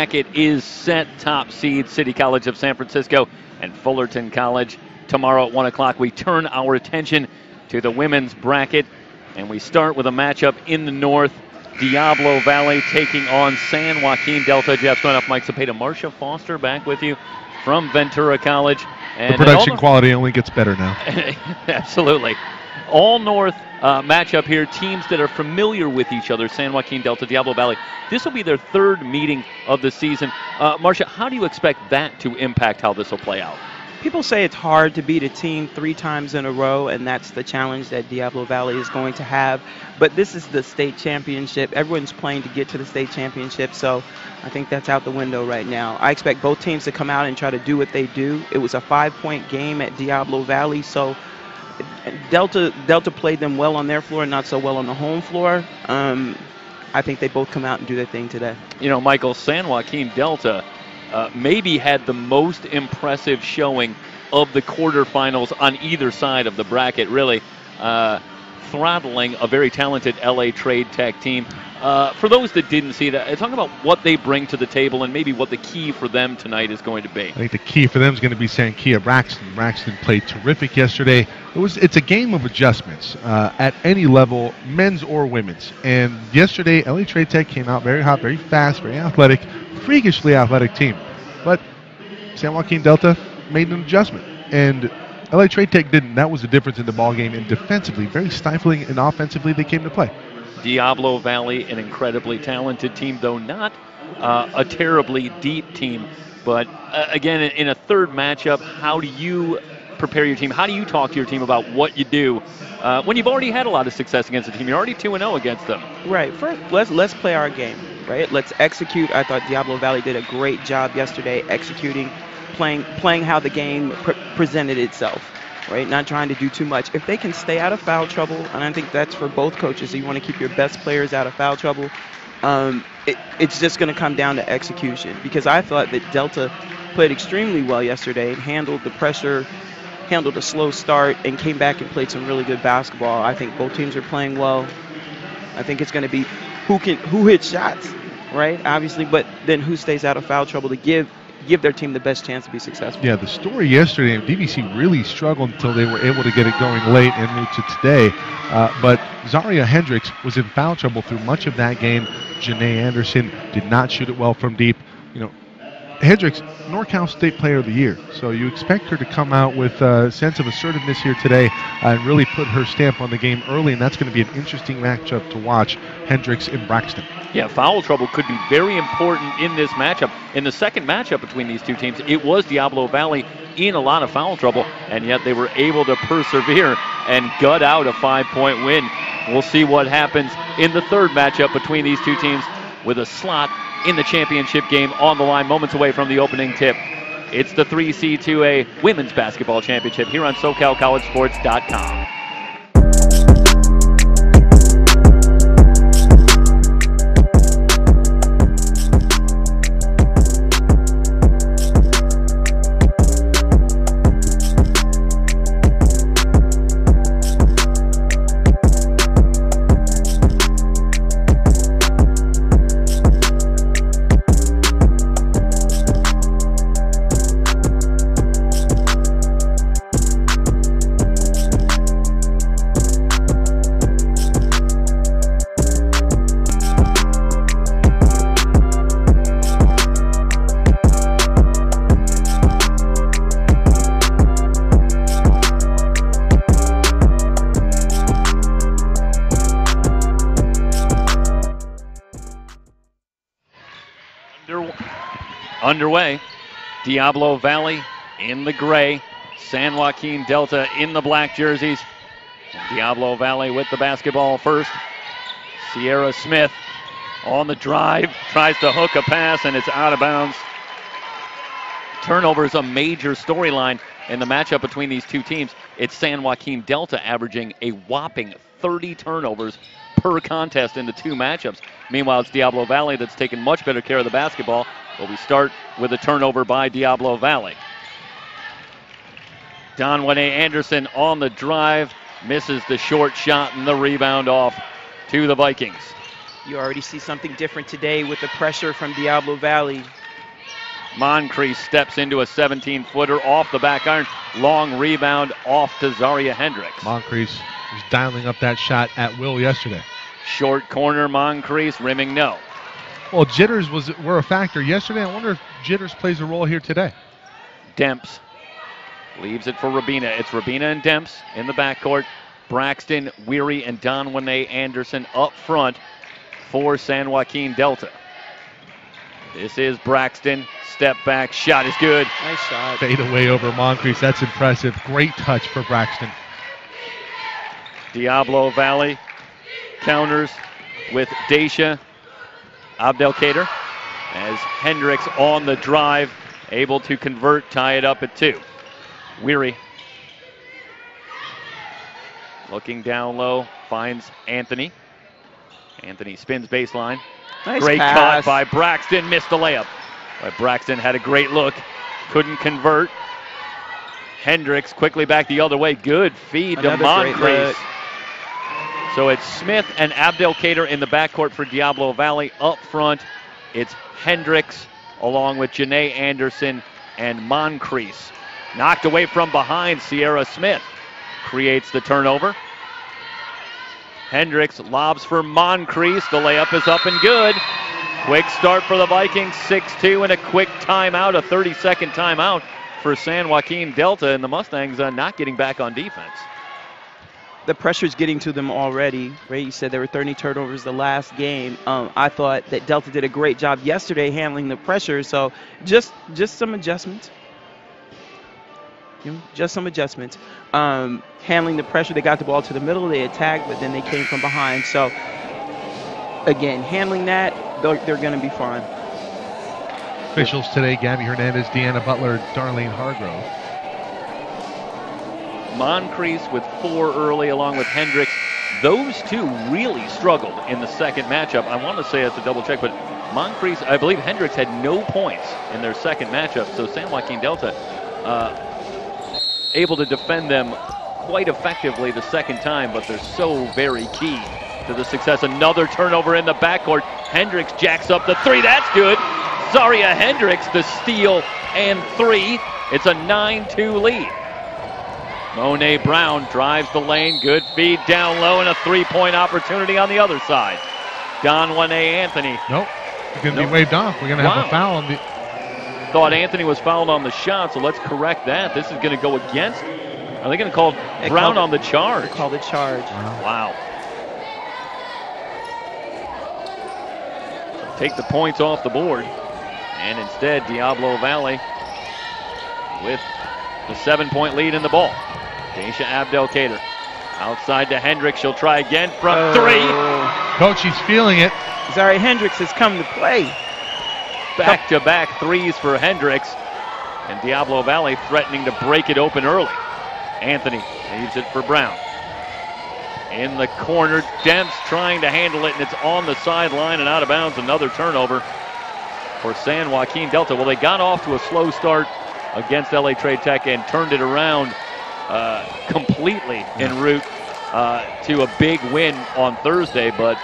bracket is set. Top seed City College of San Francisco and Fullerton College. Tomorrow at 1 o'clock, we turn our attention to the women's bracket, and we start with a matchup in the north. Diablo Valley taking on San Joaquin Delta. Jeff's going off Mike Cepeda. Marcia Foster back with you from Ventura College. And the production quality only gets better now. Absolutely. All north matchup here. Teams that are familiar with each other. San Joaquin Delta, Diablo Valley. This will be their third meeting of the season. Marcia, how do you expect that to impact how this will play out? People say it's hard to beat a team 3 times in a row, and that's the challenge that Diablo Valley is going to have. But this is the state championship. Everyone's playing to get to the state championship, so I think that's out the window right now. I expect both teams to come out and try to do what they do. It was a 5-point game at Diablo Valley, so Delta played them well on their floor and not so well on the home floor. I think they both come out and do their thing today. You know, Michael, San Joaquin Delta maybe had the most impressive showing of the quarterfinals on either side of the bracket, really throttling a very talented LA Trade Tech team. For those that didn't see that, talk about what they bring to the table and maybe what the key for them tonight is going to be. I think the key for them is going to be Sankia Braxton. Braxton played terrific yesterday. It's a game of adjustments at any level, men's or women's. And yesterday, LA Trade Tech came out very hot, very fast, very athletic, freakishly athletic team. But San Joaquin Delta made an adjustment. And LA Trade Tech didn't. That was the difference in the ball game. And defensively, very stifling, and offensively, they came to play. Diablo Valley, an incredibly talented team, though not a terribly deep team. But again, in a third matchup, how do you prepare your team? How do you talk to your team about what you do when you've already had a lot of success against a team? You're already 2-0 against them. Right. First, let's play our game. Right. Let's execute. I thought Diablo Valley did a great job yesterday executing, playing how the game presented itself. Right, not trying to do too much. If they can stay out of foul trouble, and I think that's for both coaches, so you want to keep your best players out of foul trouble, it's just going to come down to execution. Because I thought that Delta played extremely well yesterday, handled the pressure, handled a slow start, and came back and played some really good basketball. I think both teams are playing well. I think it's going to be who hits shots, right? Obviously, but then who stays out of foul trouble to give their team the best chance to be successful. Yeah, the story yesterday, DVC really struggled until they were able to get it going late en route to today. But Zaria Hendricks was in foul trouble through much of that game. Janae Anderson did not shoot it well from deep. You know, Hendricks, NorCal State Player of the Year. So you expect her to come out with a sense of assertiveness here today and really put her stamp on the game early, and that's going to be an interesting matchup to watch, Hendricks and Braxton. Yeah, foul trouble could be very important in this matchup. In the second matchup between these two teams, it was Diablo Valley in a lot of foul trouble, and yet they were able to persevere and gut out a 5-point win. We'll see what happens in the third matchup between these two teams with a slot in the championship game on the line, moments away from the opening tip. It's the 3C2A Women's Basketball Championship here on SoCalCollegeSports.com. Underway. Diablo Valley in the gray. San Joaquin Delta in the black jerseys. Diablo Valley with the basketball first. Sierra Smith on the drive. Tries to hook a pass and it's out of bounds. Turnover is a major storyline in the matchup between these two teams. It's San Joaquin Delta averaging a whopping 30 turnovers per contest in the two matchups. Meanwhile, it's Diablo Valley that's taken much better care of the basketball. But we start with a turnover by Diablo Valley. Donwane Anderson on the drive, misses the short shot and the rebound off to the Vikings. You already see something different today with the pressure from Diablo Valley. Moncrief steps into a 17-footer off the back iron. Long rebound off to Zaria Hendricks. Moncrief was dialing up that shot at will yesterday. Short corner, Moncrief, rimming no. Well, jitters were a factor yesterday. I wonder if jitters plays a role here today. Demps leaves it for Rabina. It's Rabina and Demps in the backcourt. Braxton, Weary, and Donwane Anderson up front for San Joaquin Delta. This is Braxton. Step back. Shot is good. Nice shot. Fade away over Moncrief. That's impressive. Great touch for Braxton. Diablo Valley counters with Daisha Abdelkader as Hendricks on the drive, able to convert, tie it up at 2. Weary looking down low, finds Anthony. Anthony spins baseline. Nice Great pass. cut by Braxton, missed the layup. But Braxton had a great look, couldn't convert. Hendricks quickly back the other way. Good feed to Moncrief. So it's Smith and Abdelkader in the backcourt for Diablo Valley. Up front, it's Hendricks along with Janae Anderson and Moncrief. Knocked away from behind, Sierra Smith creates the turnover. Hendricks lobs for Moncrief. The layup is up and good. Quick start for the Vikings, 6-2, and a quick timeout, a 30-second timeout for San Joaquin Delta, and the Mustangs not getting back on defense. The pressure's getting to them already, right? You said there were 30 turnovers the last game. I thought that Delta did a great job yesterday handling the pressure, so just some adjustments. Just some adjustments. Handling the pressure, they got the ball to the middle, they attacked, but then they came from behind. So, again, handling that, they're going to be fine. Officials today, Gabby Hernandez, Deanna Butler, Darlene Hargrove. Moncrief with 4 early along with Hendricks. Those two really struggled in the second matchup. I want to say it's a double check, but Moncrief, I believe Hendricks had no points in their second matchup. So San Joaquin Delta able to defend them quite effectively the second time, but they're so very key to the success. Another turnover in the backcourt. Hendricks jacks up the 3. That's good. Zaria Hendricks, the steal and 3. It's a 9-2 lead. Monet Brown drives the lane. Good feed down low and a 3-point opportunity on the other side. Donwane Anthony. Nope. It's going to be waved off. We're going to have a foul on the... Thought Anthony was fouled on the shot, so let's correct that. This is going to go against... Are they going to call Brown on the charge? Call the charge. Wow. So take the points off the board. And instead, Diablo Valley with the 7-point lead in the ball. Daisha Abdelkader outside to Hendricks. She'll try again from 3. Coach, he's feeling it. Zaria Hendricks has come to play. Back-to-back 3s for Hendricks. And Diablo Valley threatening to break it open early. Anthony leaves it for Brown. In the corner, Demps trying to handle it, and it's on the sideline and out of bounds. Another turnover for San Joaquin Delta. Well, they got off to a slow start against LA Trade Tech and turned it around completely en route to a big win on Thursday, but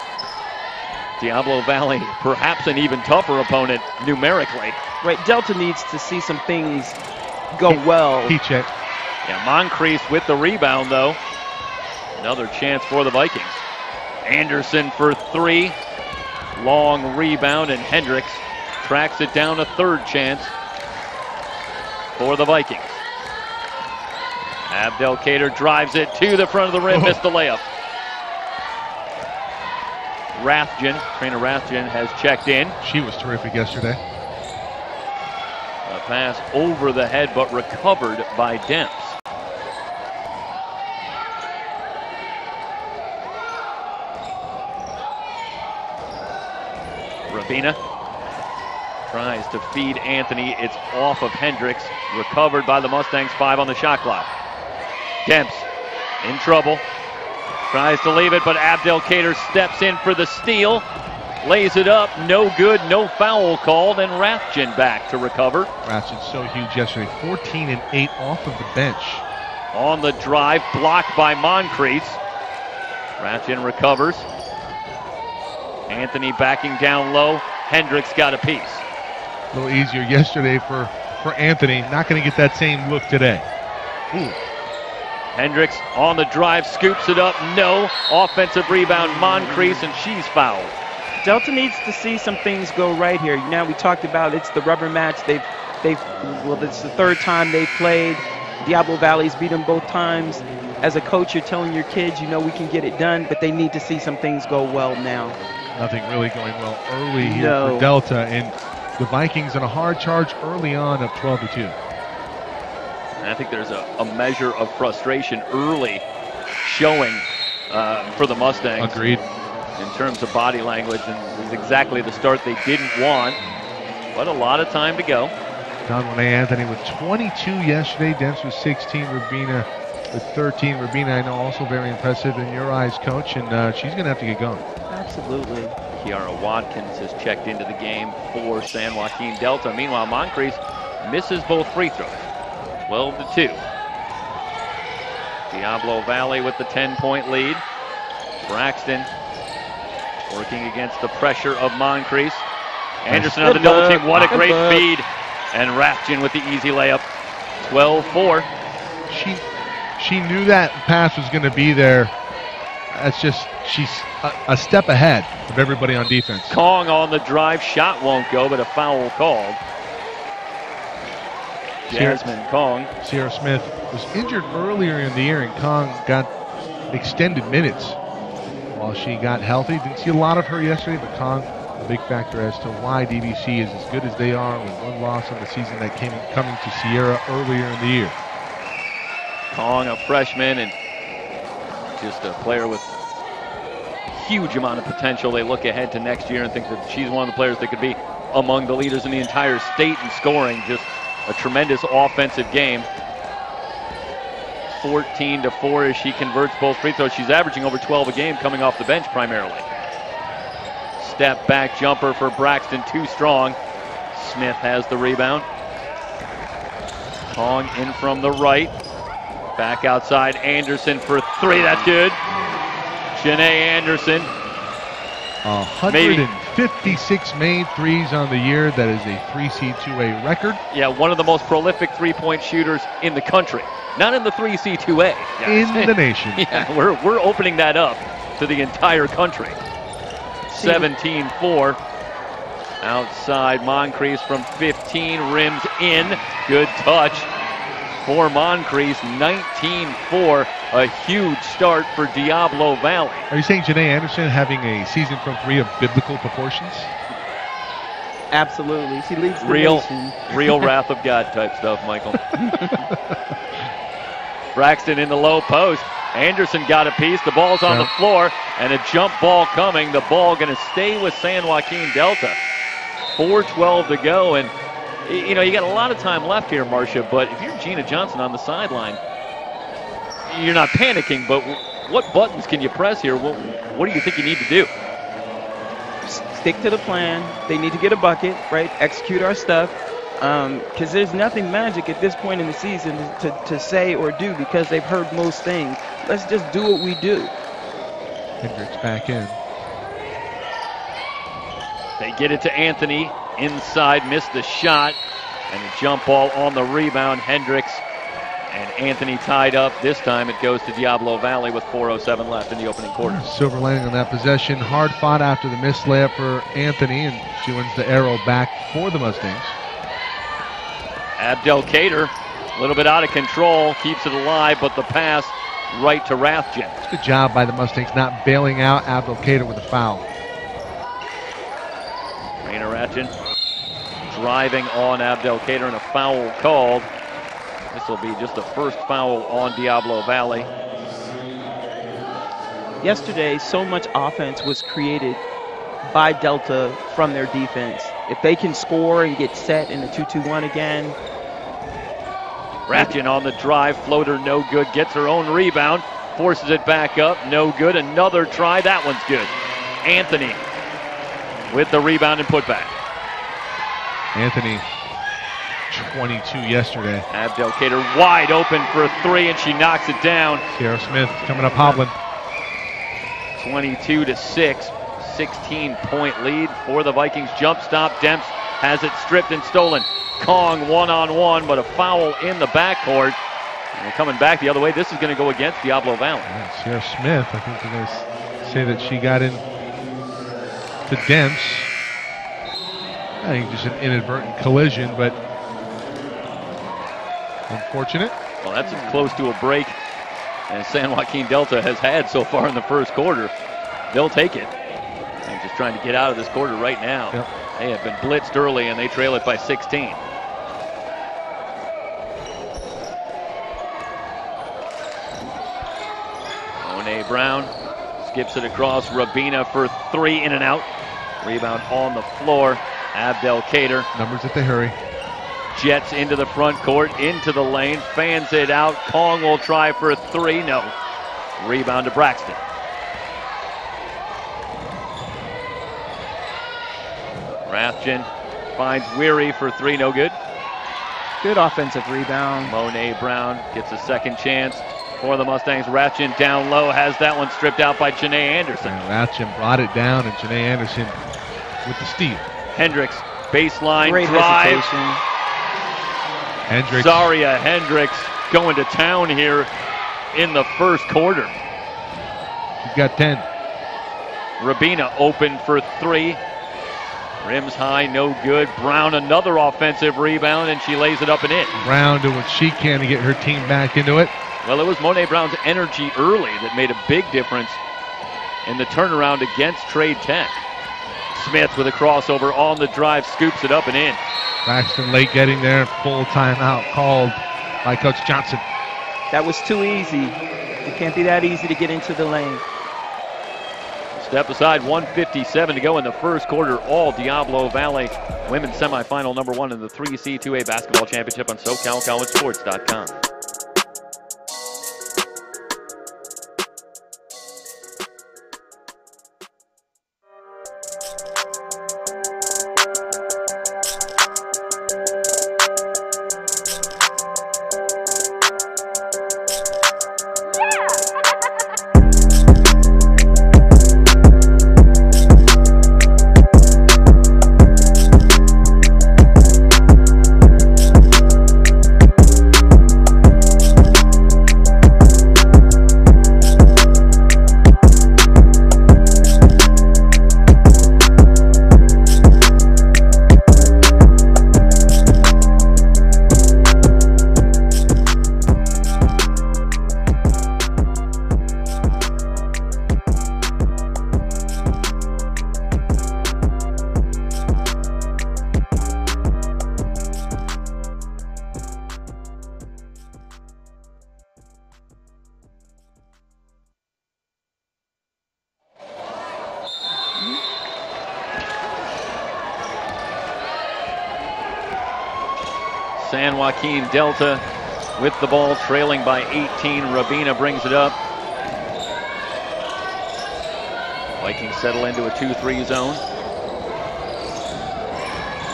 Diablo Valley, perhaps an even tougher opponent numerically. Right, Delta needs to see some things go well. Heat check. Yeah, Moncrief with the rebound, though. Another chance for the Vikings. Anderson for 3. Long rebound, and Hendricks tracks it down, a third chance for the Vikings. Abdelkader drives it to the front of the rim, missed the layup. Trainer Rathjen has checked in. She was terrific yesterday. A pass over the head, but recovered by Demps. Rabina tries to feed Anthony. It's off of Hendricks. Recovered by the Mustangs. 5 on the shot clock. Demps in trouble. Tries to leave it, but Abdelkader steps in for the steal. Lays it up. No good. No foul called. And Rathjen back to recover. Rathjen's so huge yesterday. 14 and 8 off of the bench. On the drive. Blocked by Moncrief. Rathjen recovers. Anthony backing down low. Hendricks got a piece. A little easier yesterday for Anthony. Not going to get that same look today. Ooh. Hendricks on the drive, scoops it up. No. Offensive rebound, Moncrief, and she's fouled. Delta needs to see some things go right here. Now we talked about it's the rubber match. Well, it's the third time they've played. Diablo Valley's beat them both times. As a coach, you're telling your kids, you know, we can get it done, but they need to see some things go well now. Nothing really going well early here for Delta, and the Vikings on a hard charge early on, up 12-2. And I think there's a measure of frustration early showing for the Mustangs. Agreed. In terms of body language, and it was exactly the start they didn't want, but a lot of time to go. Conway Anthony with 22 yesterday. Dents with 16. Rubina with 13. Rubina, I know, also very impressive in your eyes, Coach, and she's going to have to get going. Absolutely. Kiara Watkins has checked into the game for San Joaquin Delta. Meanwhile, Moncrief misses both free throws. 12-2. Diablo Valley with the 10-point lead. Braxton working against the pressure of Moncrief. Anderson on the double team. What a great feed. And Raftgen with the easy layup. 12-4. She knew that pass was going to be there. That's just, she's a step ahead of everybody on defense. Kong on the drive. Shot won't go, but a foul called. Jasmine Kong. Sierra Smith was injured earlier in the year, and Kong got extended minutes while she got healthy. Didn't see a lot of her yesterday, but Kong, a big factor as to why DVC is as good as they are, with one loss on the season that coming to Sierra earlier in the year. Kong, a freshman, and just a player with a huge amount of potential. They look ahead to next year and think that she's one of the players that could be among the leaders in the entire state in scoring. Just a tremendous offensive game. 14-4 as she converts both free throws. She's averaging over 12 a game coming off the bench primarily. Step back jumper for Braxton, too strong. Smith has the rebound. Kong in from the right. Back outside, Anderson for three. That's good. Janae Anderson. 156 made threes on the year. That is a 3C2A record. Yeah, one of the most prolific three-point shooters in the country. Not in the 3C2A. In the nation. Yeah, we're opening that up to the entire country. 17-4. Outside, Moncrief from 15, rims in. Good touch for Moncrief. 19-4. A huge start for Diablo Valley. Are you saying Janae Anderson having a season from three of biblical proportions? Absolutely. She leads the nation. Real wrath of God type stuff, Michael. Braxton in the low post. Anderson got a piece. The ball's on the floor, and a jump ball coming. The ball going to stay with San Joaquin Delta. 4:12 to go, and you know you got a lot of time left here, Marcia. But if you're Gina Johnson on the sideline, you're not panicking. But what buttons can you press here? What do you think you need to do? Stick to the plan. They need to get a bucket, right? Execute our stuff. Because there's nothing magic at this point in the season to say or do, because they've heard most things. Let's just do what we do. Hendricks back in. They get it to Anthony. Inside, missed the shot. And a jump ball on the rebound. Hendricks and Anthony tied up. This time it goes to Diablo Valley with 4:07 left in the opening quarter. Silver lining on that possession. Hard fought after the missed layup for Anthony, and she wins the arrow back for the Mustangs. Abdelkader, a little bit out of control, keeps it alive, but the pass right to Rathjen. Good job by the Mustangs not bailing out Abdelkader with a foul. Raina Rathjen driving on Abdelkader, and a foul called. This will be just the first foul on Diablo Valley. Yesterday, so much offense was created by Delta from their defense. If they can score and get set in the 2-2-1 again. Rathjen on the drive, floater no good, gets her own rebound, forces it back up, no good, another try, that one's good. Anthony with the rebound and putback. Anthony, 22 yesterday. Abdelkader wide open for three, and she knocks it down. Sierra Smith coming up hobbling. 22-6. 16-point lead for the Vikings. Jump stop. Demps has it stripped and stolen. Kong one-on-one, but a foul in the backcourt. And we're coming back the other way. This is going to go against Diablo Valley. Yeah, Sierra Smith, I think they're going to say that she got in to Demps. I think just an inadvertent collision, but unfortunate. Well, that's as close to a break as San Joaquin Delta has had so far in the first quarter. They'll take it. They're just trying to get out of this quarter right now. Yep. They have been blitzed early, and they trail it by 16. Monet Brown skips it across. Rabina for three, in and out. Rebound on the floor. Abdel Kader. Numbers if they hurry. Jets into the front court, into the lane, fans it out. Kong will try for a three. No. Rebound to Braxton. Rathjen finds Weary for three. No good. Good offensive rebound. Monet Brown gets a second chance for the Mustangs. Rathjen down low, has that one stripped out by Janae Anderson. And Rathjen brought it down, and Janae Anderson with the steal. Hendricks, baseline Great drive. hesitation. Hendricks. Zaria Hendricks going to town here in the first quarter. She's got 10. Rabina open for three. Rims high, no good. Brown, another offensive rebound, and she lays it up and in. Brown doing what she can to get her team back into it. Well, it was Monet Brown's energy early that made a big difference in the turnaround against Trade Tech. Smith with a crossover on the drive, scoops it up and in. Braxton late getting there, full timeout called by Coach Johnson. That was too easy. It can't be that easy to get into the lane. Step aside, 1:57 to go in the first quarter. All Diablo Valley women's semifinal number one in the 3C2A basketball championship on SoCalCollegeSports.com. San Joaquin Delta with the ball, trailing by 18. Rabina brings it up. Vikings settle into a 2-3 zone.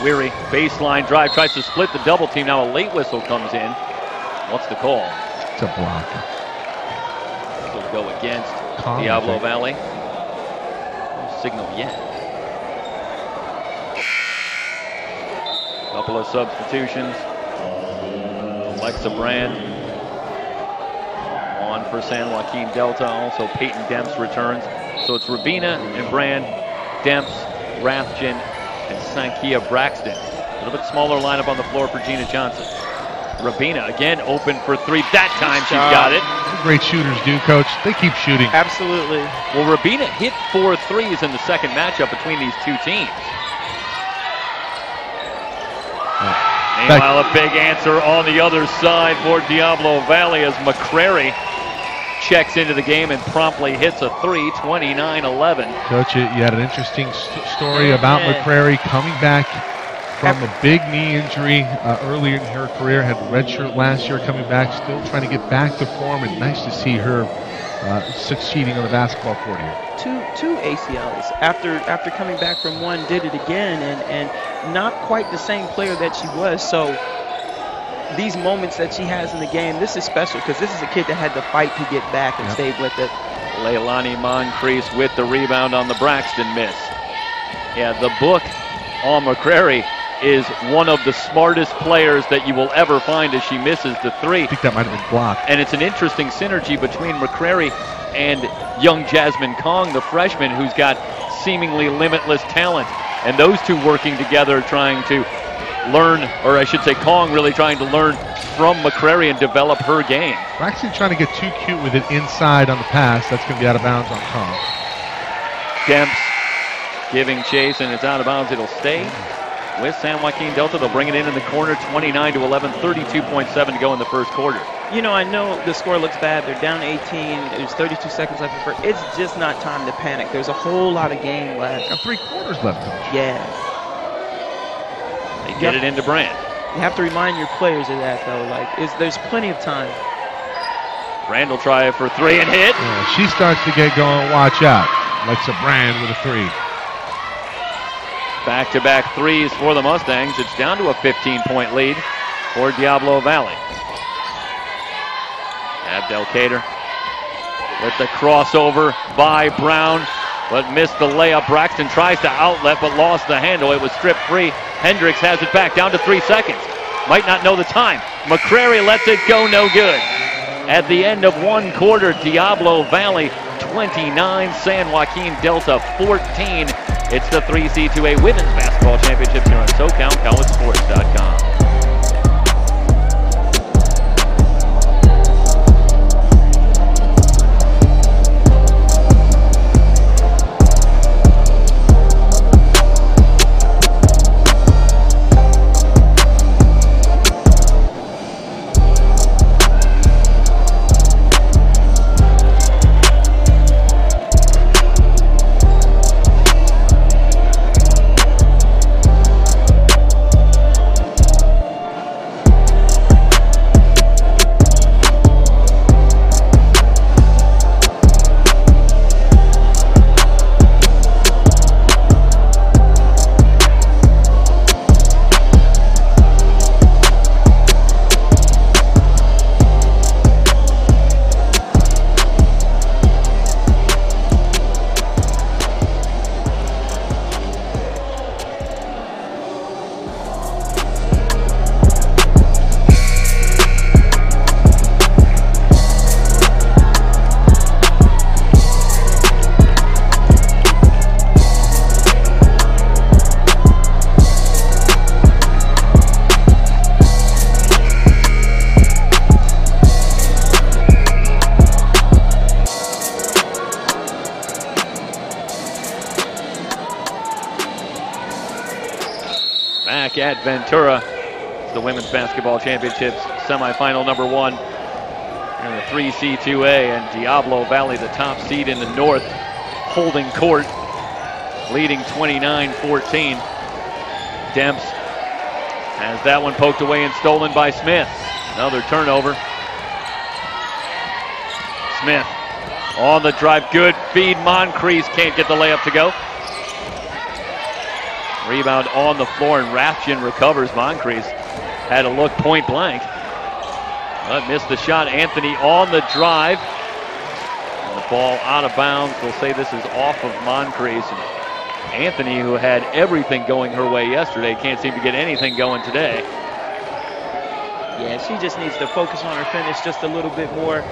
Weary, baseline drive, tries to split the double team. Now a late whistle comes in. What's the call? It's a block. This will go against Diablo Valley. No signal yet. Couple of substitutions. Alexa Brand on for San Joaquin Delta. Also Peyton Demps returns. So it's Rabina and Brand, Demps, Rathjen, and Sankia Braxton. A little bit smaller lineup on the floor for Gina Johnson. Rabina again open for three. That time she's got it. Great shooters do, Coach. They keep shooting. Absolutely. Well, Rabina hit 4 threes in the second matchup between these two teams. Meanwhile, a big answer on the other side for Diablo Valley as McCrary checks into the game and promptly hits a three, 29-11. Coach, you had an interesting story about McCrary coming back from a big knee injury earlier in her career. Had a red shirt last year, coming back, still trying to get back to form, and nice to see her succeeding on the basketball court here. Two ACLs. After coming back from one, did it again, and not quite the same player that she was. So these moments that she has in the game, this is special because this is a kid that had to fight to get back and stay with it. Leilani Moncrief with the rebound on the Braxton miss. Yeah, the book on McCrary is one of the smartest players that you will ever find as she misses the three. I think that might have been blocked. And it's an interesting synergy between McCrary and young Jasmine Kong, the freshman, who's got seemingly limitless talent. And those two working together trying to learn, or I should say Kong really trying to learn from McCrary and develop her game. Braxton trying to get too cute with it inside on the pass. That's going to be out of bounds on Kong. Demps giving chase, and it's out of bounds. It'll stay with San Joaquin Delta. They'll bring it in the corner, 29-11, 32.7 to go in the first quarter. You know, I know the score looks bad. They're down 18. There's 32 seconds left. It's just not time to panic. There's a whole lot of game left. Got 3 quarters left, Coach. Yeah. They get it into Brand. You have to remind your players of that, though. Like, there's plenty of time. Brand will try it for 3 and hit. Yeah, she starts to get going. Watch out. Alexa Brand with a 3. Back-to-back threes for the Mustangs. It's down to a 15-point lead for Diablo Valley. Abdelkader with the crossover by Brown, but missed the layup. Braxton tries to outlet, but lost the handle. It was stripped free. Hendricks has it back, down to 3 seconds. Might not know the time. McCrary lets it go, no good. At the end of 1 quarter, Diablo Valley 29, San Joaquin Delta 14. It's the 3C2A Women's Basketball Championships here on SoCal, CollegeSports.com. At Ventura, it's the Women's Basketball Championships semifinal number 1 in the 3C2A, and Diablo Valley, the top seed in the north, holding court, leading 29-14. Demps has that one poked away and stolen by Smith. Another turnover. Smith on the drive, good feed. Moncrief can't get the layup to go. Rebound on the floor, and Rathjen recovers. Moncrief had a look point blank, but missed the shot. Anthony on the drive. And the ball out of bounds. They'll say this is off of Moncrief. Anthony, who had everything going her way yesterday, can't seem to get anything going today. Yeah, she just needs to focus on her finish just a little bit more.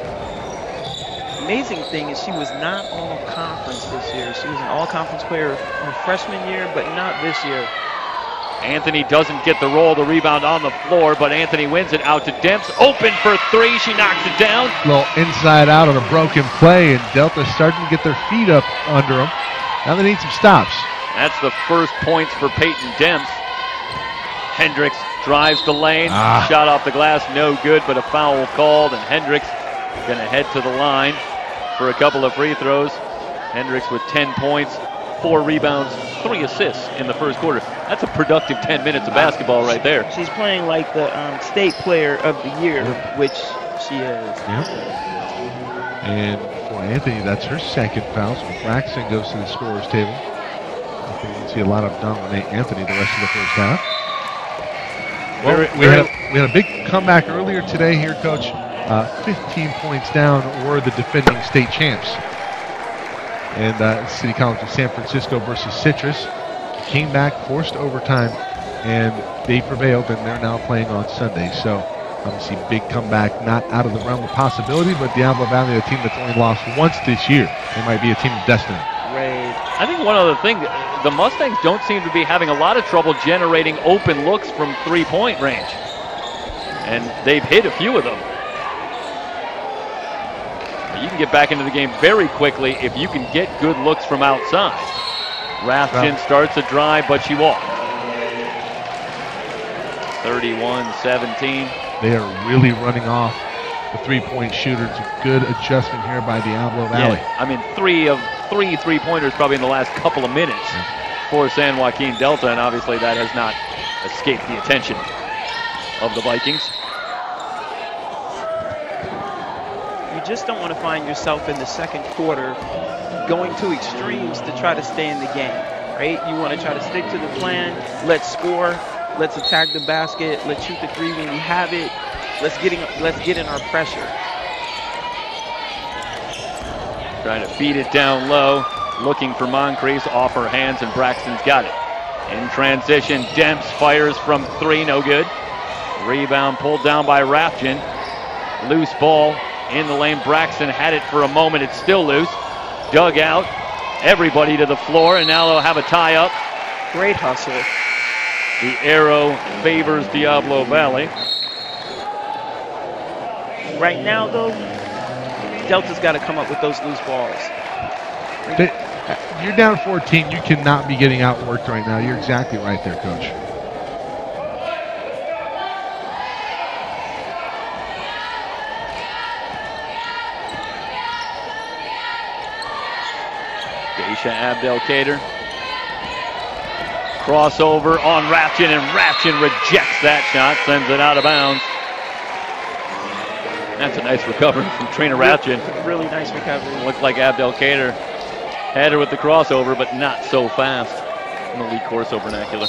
Amazing thing is she was not all conference this year. She was an all-conference player her freshman year, but not this year. Anthony doesn't get the roll, the rebound on the floor, but Anthony wins it out to Demps. Open for 3, she knocks it down. Little inside out on a broken play, and Delta's starting to get their feet up under them. Now they need some stops. That's the first points for Peyton Demps. Hendricks drives the lane, shot off the glass, no good, but a foul called, and Hendricks going to head to the line for a couple of free throws. Hendricks with 10 points, 4 rebounds, 3 assists in the first quarter. That's a productive 10 minutes of basketball right there. She's playing like the state player of the year, which she is. Yep. And for Anthony, that's her second foul, so Braxton goes to the scorer's table. I think we'll see a lot of dominate Anthony the rest of the first half. Well, we had a big comeback earlier today here, Coach. 15 points down were the defending state champs. and City College of San Francisco versus Citrus. Came back, forced overtime, and they prevailed, and they're now playing on Sunday. So obviously big comeback, not out of the realm of possibility, but Diablo Valley, a team that's only lost once this year. They might be a team of destiny. Great. I think one other thing, the Mustangs don't seem to be having a lot of trouble generating open looks from three-point range. And they've hit a few of them. You can get back into the game very quickly if you can get good looks from outside. Rathjen starts a drive, but she walked. 31-17. They are really running off the three-point shooters. A good adjustment here by Diablo Valley. Yeah, I mean, 3 of 3 three-pointers probably in the last couple of minutes for San Joaquin Delta, and obviously that has not escaped the attention of the Vikings. You just don't want to find yourself in the second quarter going to extremes to try to stay in the game, right? You want to try to stick to the plan. Let's score. Let's attack the basket. Let's shoot the three when we have it. Let's get in our pressure. Trying to beat it down low, looking for Moncrief, off her hands, and Braxton's got it. In transition, Demps fires from 3, no good. Rebound pulled down by Rathjen. Loose ball in the lane. Braxton had it for a moment. It's still loose. Dug out. Everybody to the floor, and now they'll have a tie-up. Great hustle. The arrow favors Diablo Valley. Right now, though, Delta's got to come up with those loose balls. You're down 14. You cannot be getting outworked right now. You're exactly right there, Coach. Daisha Abdelkader. Crossover on Rathjen, and Rathjen rejects that shot, sends it out of bounds. That's a nice recovery from Trina Rathjen. Really nice recovery. Looked like Abdelkader had her with the crossover, but not so fast in the Lee Corso vernacular.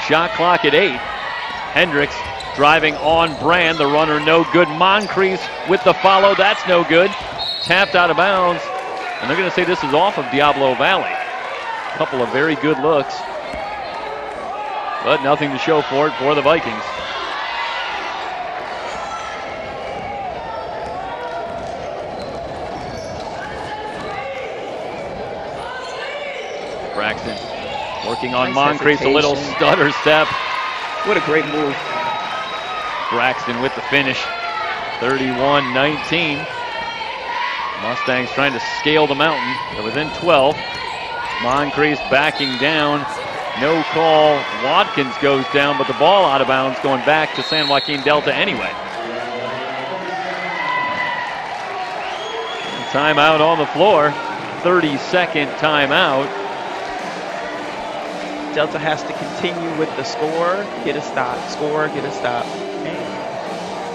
Shot clock at 8. Hendricks driving on Brand. The runner no good. Moncrief with the follow. That's no good. Tapped out of bounds. And they're going to say this is off of Diablo Valley. A couple of very good looks, but nothing to show for it for the Vikings. Braxton working on Moncrief, a little stutter step. What a great move. Braxton with the finish, 31-19. Mustangs trying to scale the mountain. They're within 12. Moncrief backing down. No call. Watkins goes down, but the ball out of bounds, going back to San Joaquin Delta anyway. Timeout on the floor. 30-second timeout. Delta has to continue with the score, get a stop, score, get a stop.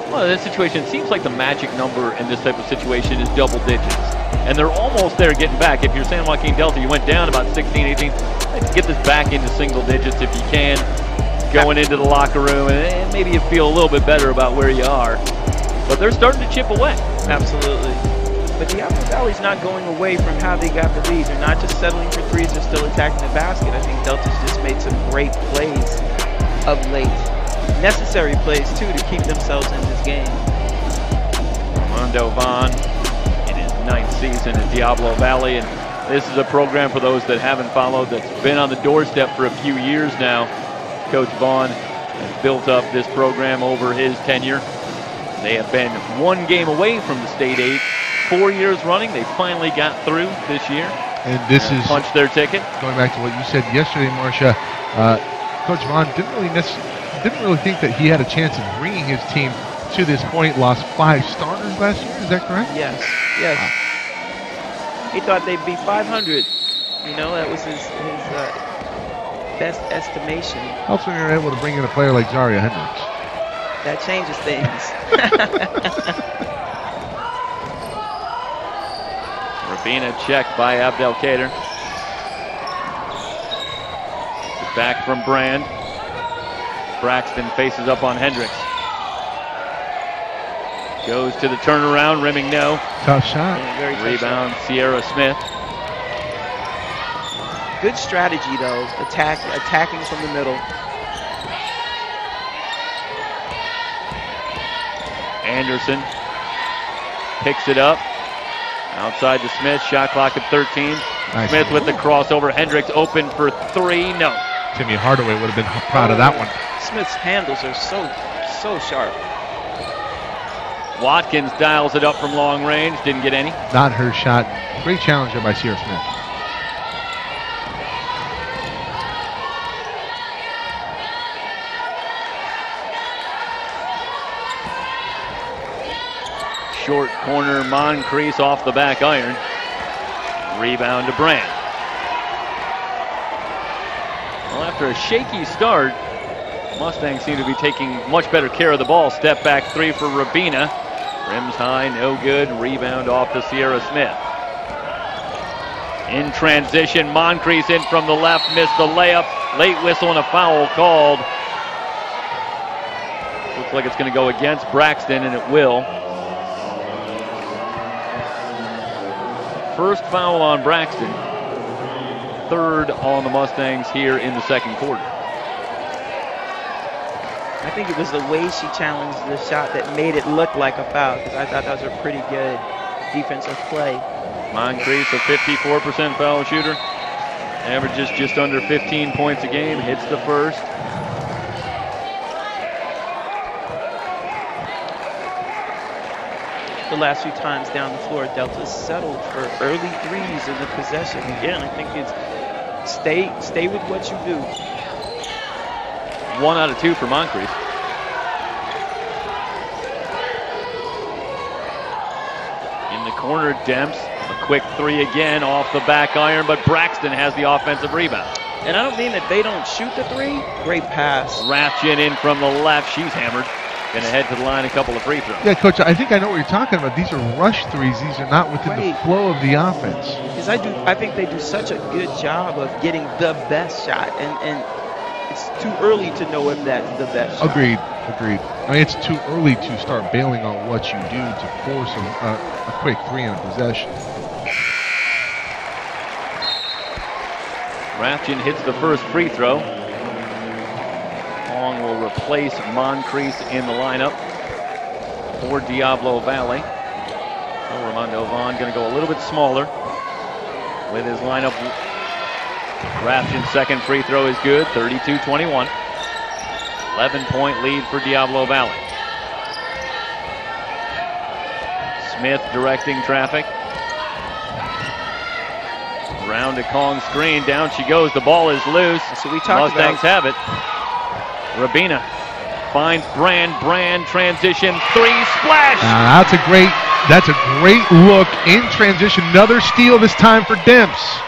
Well, in this situation, it seems like the magic number in this type of situation is double digits. And they're almost there getting back. If you're San Joaquin Delta, you went down about 16, 18. Let's get this back into single digits if you can. Going into the locker room, and maybe you feel a little bit better about where you are. But they're starting to chip away. Absolutely. But Diablo Valley's not going away from how they got the lead. They're not just settling for threes, they're still attacking the basket. I think Delta's just made some great plays of late. Necessary plays, too, to keep themselves in this game. Armando Vaughn in his 9th season at Diablo Valley. And this is a program, for those that haven't followed, that's been on the doorstep for a few years now. Coach Vaughn has built up this program over his tenure. They have been one game away from the State 8. 4 years running. They finally got through this year. And this is punched their ticket. Going back to what you said yesterday, Marcia, Coach Vaughn didn't really think that he had a chance of bringing his team to this point. Lost 5 starters last year. Is that correct? Yes. Yes. Wow. He thought they'd be 500. You know, that was his best estimation. Helps when you're able to bring in a player like Zaria Hendricks. That changes things. Rabina checked by Abdelkader. Back from Brand. Braxton faces up on Hendricks. Goes to the turnaround, rimming no. Tough shot. Yeah, very tough Rebound, Sierra Smith. Good strategy, though, attacking from the middle. Anderson picks it up. Outside to Smith, shot clock at 13. Nice. Smith with the crossover. Hendricks open for 3, no. Timmy Hardaway would have been proud of that one. Smith's handles are so sharp. Watkins dials it up from long range, didn't get any. Not her shot. Great challenge there by Sierra Smith. Short corner, Moncrief off the back iron. Rebound to Brand. Well, after a shaky start, Mustangs seem to be taking much better care of the ball. Step back 3 for Rabina. Rims high, no good. Rebound off to Sierra Smith. In transition, Moncrief in from the left, missed the layup. Late whistle and a foul called. Looks like it's going to go against Braxton, and it will. First foul on Braxton. Third on the Mustangs here in the second quarter. I think it was the way she challenged the shot that made it look like a foul, because I thought that was a pretty good defensive play. Moncrief, a 54% foul shooter. Averages just under 15 points a game, hits the first. The last few times down the floor, Delta settled for early threes in the possession. Again, I think it's stay with what you do. 1 out of 2 for Moncrief. In the corner, Demps, a quick 3 again off the back iron, but Braxton has the offensive rebound. And I don't mean that they don't shoot the 3. Great pass. Rathjen in from the left, she's hammered. Gonna head to the line, a couple of free throws. Yeah, Coach, I think I know what you're talking about. These are rush threes. These are not within the flow of the offense. Because I think they do such a good job of getting the best shot, and it's too early to know if that's the best shot. Agreed. I mean, it's too early to start bailing on what you do to force a quick 3 in a possession. Rathjen hits the first free throw. Long will replace Moncrief in the lineup for Diablo Valley. So Ramondo Vaughn going to go a little bit smaller with his lineup. Rathjen's second free throw is good, 32-21. 11-point lead for Diablo Valley. Smith directing traffic. Round to Kong's screen, down she goes, the ball is loose. So we talked Mustangs have it. Rabina finds Brand transition 3, splash! That's a great look in transition. Another steal this time for Demps.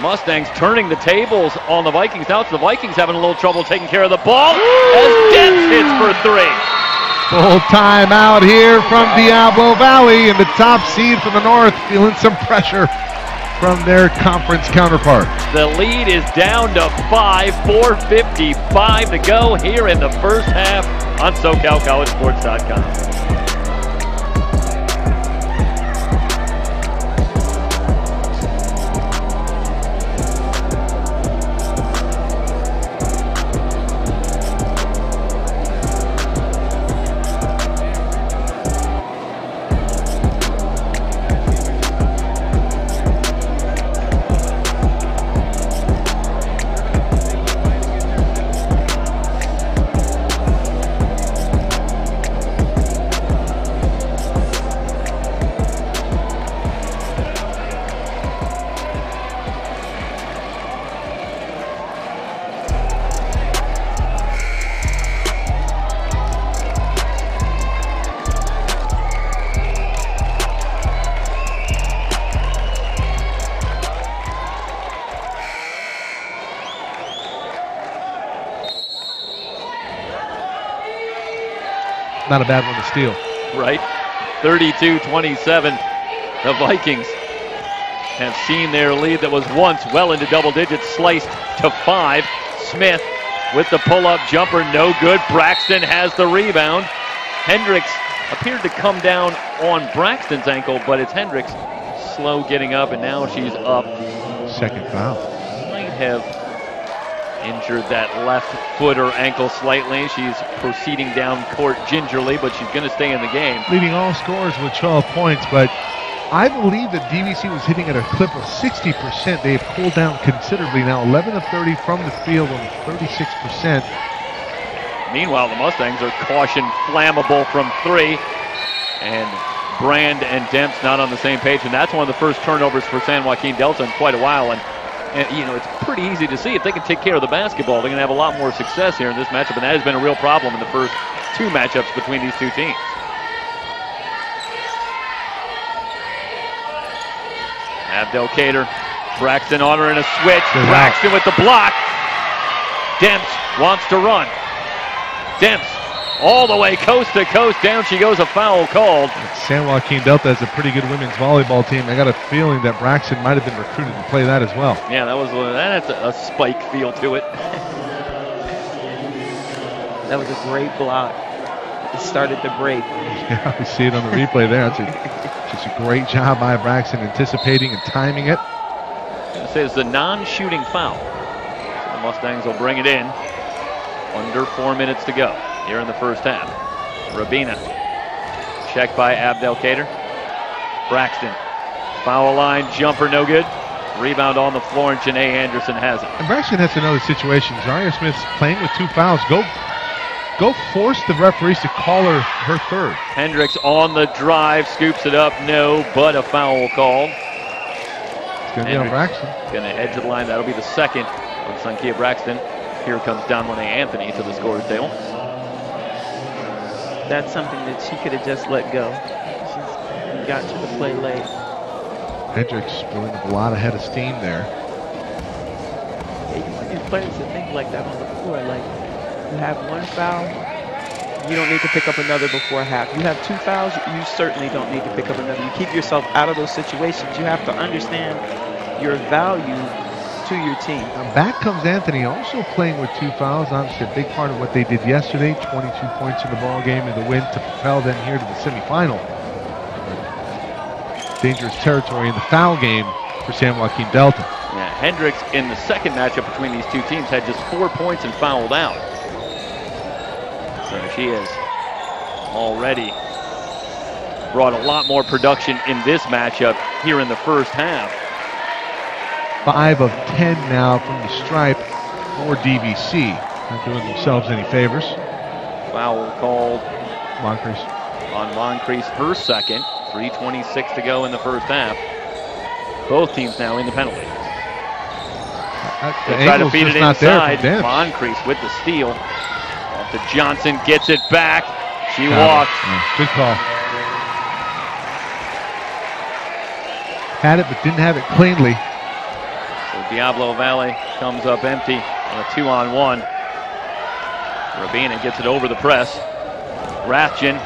Mustangs turning the tables on the Vikings. Now it's the Vikings having a little trouble taking care of the ball as Demps hits for 3. Full timeout here from Diablo Valley, and the top seed from the north feeling some pressure from their conference counterparts. The lead is down to 5, 4:55 to go here in the first half on SoCalCollegeSports.com. Not a bad one to steal. Right. 32-27. The Vikings have seen their lead that was once well into double digits sliced to 5. Smith with the pull-up jumper, no good. Braxton has the rebound. Hendricks appeared to come down on Braxton's ankle, but it's Hendricks slow getting up, and now she's up. Second foul. Might have injured that left foot or ankle slightly. She's proceeding down court gingerly, but she's going to stay in the game. Leading all scorers with 12 points, but I believe that DVC was hitting at a clip of 60%. They have cooled down considerably now. 11 of 30 from the field on 36%. Meanwhile, the Mustangs are caution flammable from 3. And Brand and Demps not on the same page. And that's one of the first turnovers for San Joaquin Delta in quite a while. And you know, it's pretty easy to see if they can take care of the basketball, they're going to have a lot more success here in this matchup. And that has been a real problem in the first 2 matchups between these two teams. Abdelkader, Braxton on her in a switch. Braxton with the block. Demps wants to run. Demps all the way coast to coast. Down she goes, a foul called. San Joaquin Delta has a pretty good women's volleyball team. I got a feeling that Braxton might have been recruited to play that as well. Yeah, that's a spike feel to it. That was a great block. It started the break. Yeah, we see it on the replay there. It's just a great job by Braxton anticipating and timing it. It says the non-shooting foul. So the Mustangs will bring it in. Under 4 minutes to go here in the first half. Rabina, checked by Abdelkader. Braxton, foul line, jumper no good. Rebound on the floor, and Janae Anderson has it. And Braxton has to know the situation. Zaria Smith's playing with 2 fouls. Go force the referees to call her third. Hendricks on the drive, scoops it up, no, but a foul called. It's going to be on Braxton. Going to head to the line. That'll be the second on Sankia Braxton. Here comes Donwene Anthony to the scorer's table. That's something that she could have just let go. She's got to the play late. Hendricks building up a lot of head of steam there. Yeah, you want your players to think like that on the floor. Like, you have 1 foul, you don't need to pick up another before half. You have 2 fouls, you certainly don't need to pick up another. You keep yourself out of those situations. You have to understand your value to your team. Now back comes Anthony, also playing with 2 fouls. Obviously a big part of what they did yesterday. 22 points in the ball game and the win to propel them here to the semifinal. Dangerous territory in the foul game for San Joaquin Delta. Yeah, Hendricks in the second matchup between these two teams had just 4 points and fouled out. So she has already brought a lot more production in this matchup here in the first half. 5 of 10 now from the stripe for DVC. Not doing themselves any favors. Foul called Moncrief on Moncrief, her second. 3:26 to go in the first half. Both teams now in the penalty. They try to feed it inside. Moncrief with the steal. Off to Johnson, gets it back. She walked. Yeah, good call. Had it, but didn't have it cleanly. So Diablo Valley comes up empty on a 2-on-1. Rabina gets it over the press. Rathjen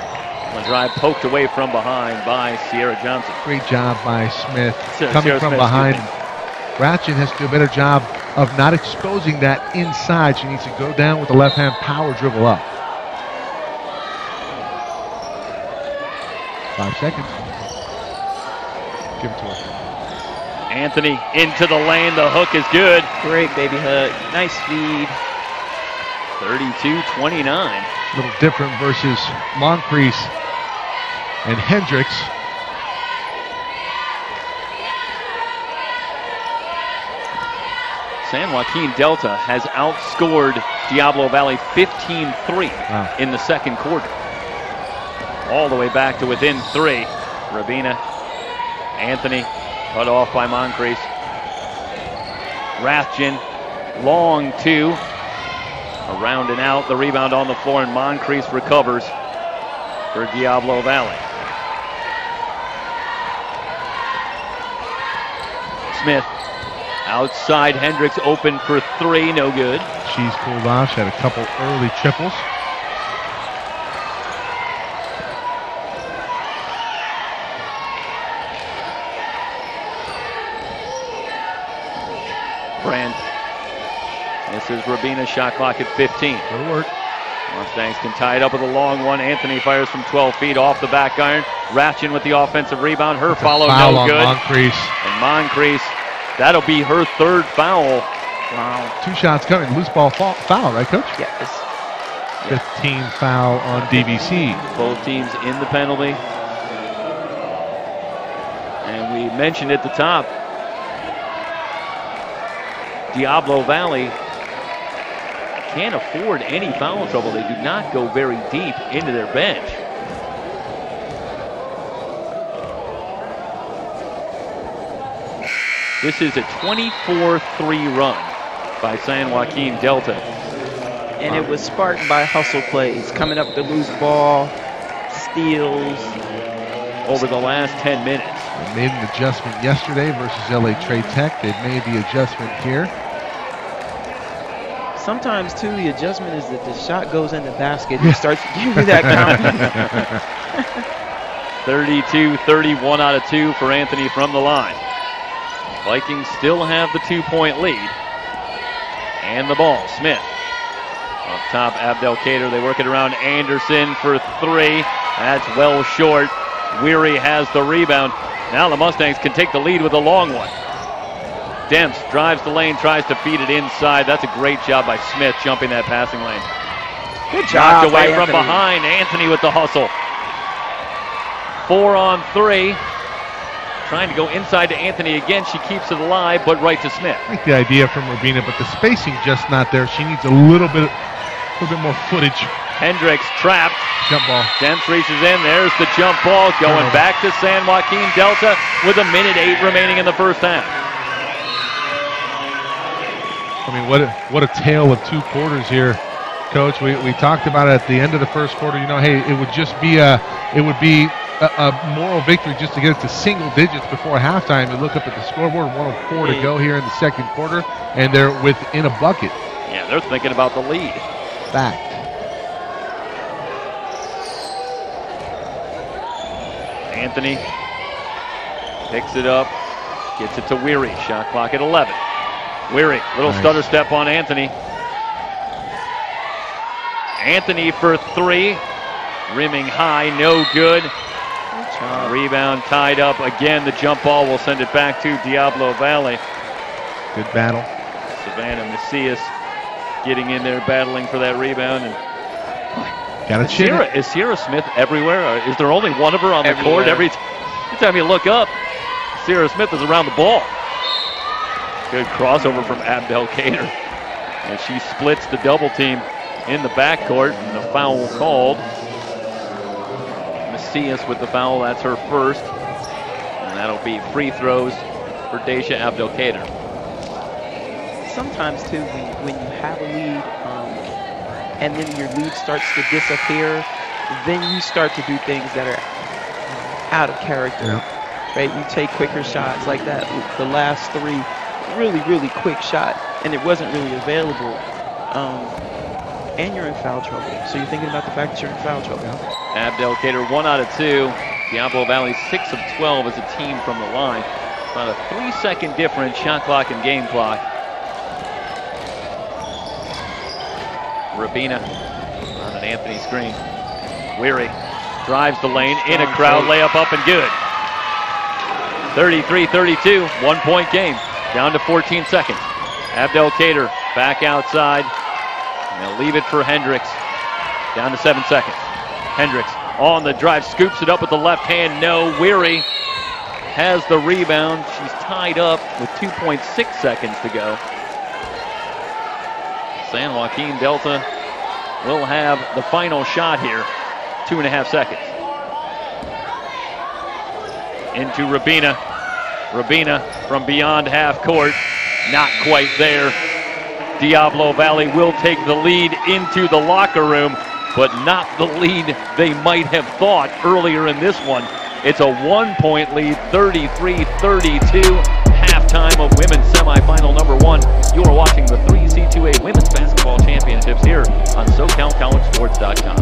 on the drive, poked away from behind by Sierra Johnson. Great job by Smith coming from behind. Rathjen has to do a better job of not exposing that inside. She needs to go down with the left hand power dribble up. 5 seconds. Give it to her. Anthony into the lane. The hook is good. Great baby hook. Nice feed. 32-29. A little different versus Moncrief and Hendricks. San Joaquin Delta has outscored Diablo Valley 15-3 in the second quarter. All the way back to within 3. Rabina, Anthony, cut off by Moncrief. Rathjen, long 2. Around and out, the rebound on the floor, and Moncrief recovers for Diablo Valley. Smith outside, Hendricks open for 3, no good. She's cooled off. She had a couple early triples. Brand. This is Rabina's shot clock at 15. Good work. Mustangs can tie it up with a long one. Anthony fires from 12 feet off the back iron. Ratchin with the offensive rebound. Her follow no good. Moncrief. And Moncrief, that'll be her third foul. Wow. 2 shots coming. Loose ball foul, right, Coach? Yes. 15 foul on DVC. Both teams in the penalty. And we mentioned at the top, Diablo Valley can't afford any foul trouble. They do not go very deep into their bench. This is a 24-3 run by San Joaquin Delta. And it was sparked by hustle plays, coming up with the loose ball, steals. Over the last 10 minutes. They made an adjustment yesterday versus LA Trade Tech. They've made the adjustment here. Sometimes, too, the adjustment is that the shot goes in the basket and starts to give you that confidence. 32-30, 1 out of 2 for Anthony from the line. Vikings still have the 2-point lead. And the ball, Smith. Up top, Abdelkader. They work it around Anderson for 3. That's well short. Weary has the rebound. Now the Mustangs can take the lead with a long one. Demps drives the lane, tries to feed it inside. That's a great job by Smith jumping that passing lane. Good job. Knocked away from behind. Anthony with the hustle. 4 on 3. Trying to go inside to Anthony again. She keeps it alive, but right to Smith. I like the idea from Rubina, but the spacing just not there. She needs a little bit more footage. Hendricks trapped. Jump ball. Demps reaches in. There's the jump ball going back to San Joaquin Delta with 1:08 remaining in the first half. I mean, what a tale of 2 quarters here, Coach. We talked about it at the end of the first quarter. You know, hey, it would be a moral victory just to get it to single digits before halftime. You look up at the scoreboard, 1:04 to go here in the second quarter, and they're within a bucket. Yeah, they're thinking about the lead. Fact. Anthony picks it up, gets it to Weary. Shot clock at 11. Weary, little stutter step on Anthony. Anthony for 3, rimming high, no good. Rebound tied up again. The jump ball will send it back to Diablo Valley. Good battle. Savannah Macias getting in there, battling for that rebound. And is Sierra Smith everywhere? Or is there only one of her on the court? Every time you look up, Sierra Smith is around the ball. Good crossover from Abdelkader. And she splits the double team in the backcourt, and the foul called. Macias with the foul, that's her first. And that'll be free throws for Daisha Abdelkader. Sometimes, too, when you have a lead and then your lead starts to disappear, then you start to do things that are out of character. Yeah. Right? You take quicker shots like that. The last 3, really quick shot, and it wasn't really available. And you're in foul trouble. So you're thinking about the fact that you're in foul trouble. Abdelkader 1 out of 2. Diablo Valley 6 of 12 as a team from the line. About a 3-second difference, shot clock and game clock. Rabina on an Anthony screen. Weary drives the lane in a crowd, layup up and good. 33-32, 1-point game. Down to 14 seconds. Abdelkader back outside. And they'll leave it for Hendricks. Down to 7 seconds. Hendricks on the drive, scoops it up with the left hand. No, Weary has the rebound. She's tied up with 2.6 seconds to go. San Joaquin Delta will have the final shot here. 2.5 seconds. Into Rabina. Rabina from beyond half court. Not quite there. Diablo Valley will take the lead into the locker room, but not the lead they might have thought earlier in this one. It's a 1-point lead, 33-32. Halftime of women's semifinal number 1. You are watching the 3C2A Women's Basketball Championships here on SoCalCollegeSports.com.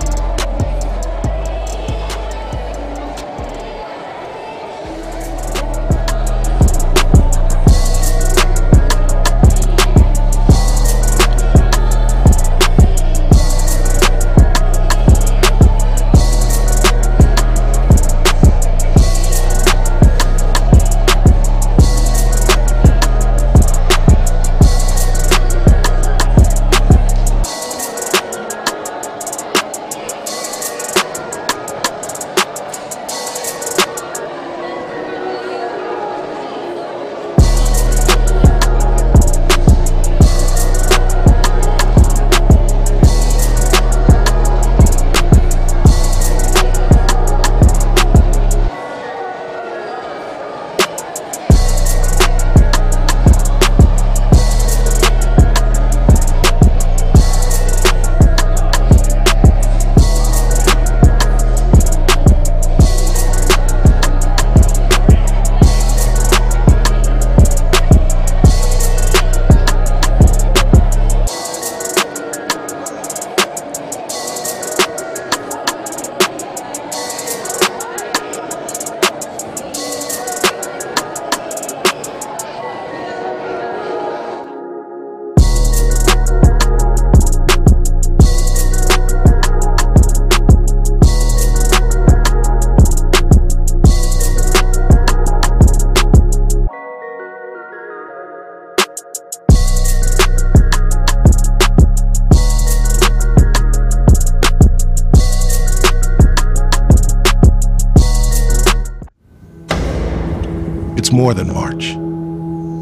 It's more than March.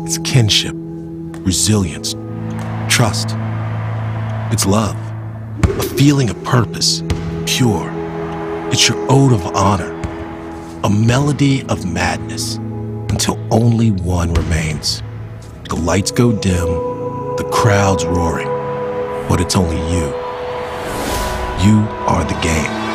It's kinship, resilience, trust. It's love, a feeling of purpose, pure. It's your ode of honor, a melody of madness, until only one remains. The lights go dim, the crowd's roaring, but it's only you. You are the game.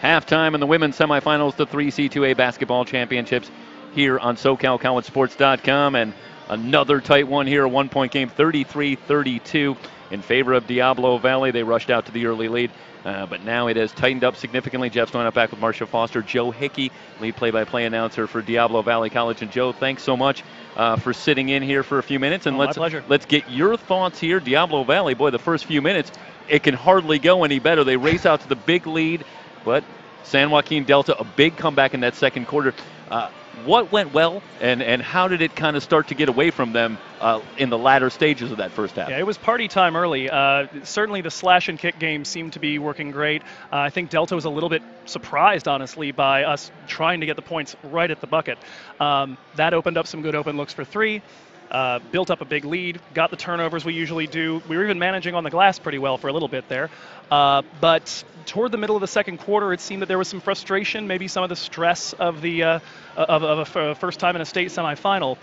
Halftime in the women's semifinals, the 3C2A basketball championships here on SoCalCollegeSports.com. And another tight one here, a one-point game, 33-32 in favor of Diablo Valley. They rushed out to the early lead, but now it has tightened up significantly. Jeff Stoyan back with Marcia Foster, Joe Hickey, lead play-by-play announcer for Diablo Valley College. And Joe, thanks so much for sitting in here for a few minutes. And my pleasure. Let's get your thoughts here. Diablo Valley, boy, the first few minutes, it can hardly go any better. They race out to the big lead, but San Joaquin Delta, a big comeback in that second quarter. What went well, and how did it kind of start to get away from them in the latter stages of that first half? Yeah, it was party time early. Certainly the slash and kick game seemed to be working great. I think Delta was a little bit surprised, honestly, by us trying to get the points right at the bucket. That opened up some good open looks for three. Built up a big lead, got the turnovers we usually do. We were even managing on the glass pretty well for a little bit there. But toward the middle of the second quarter, it seemed that there was some frustration, maybe some of the stress of the of a first time in a state semifinal.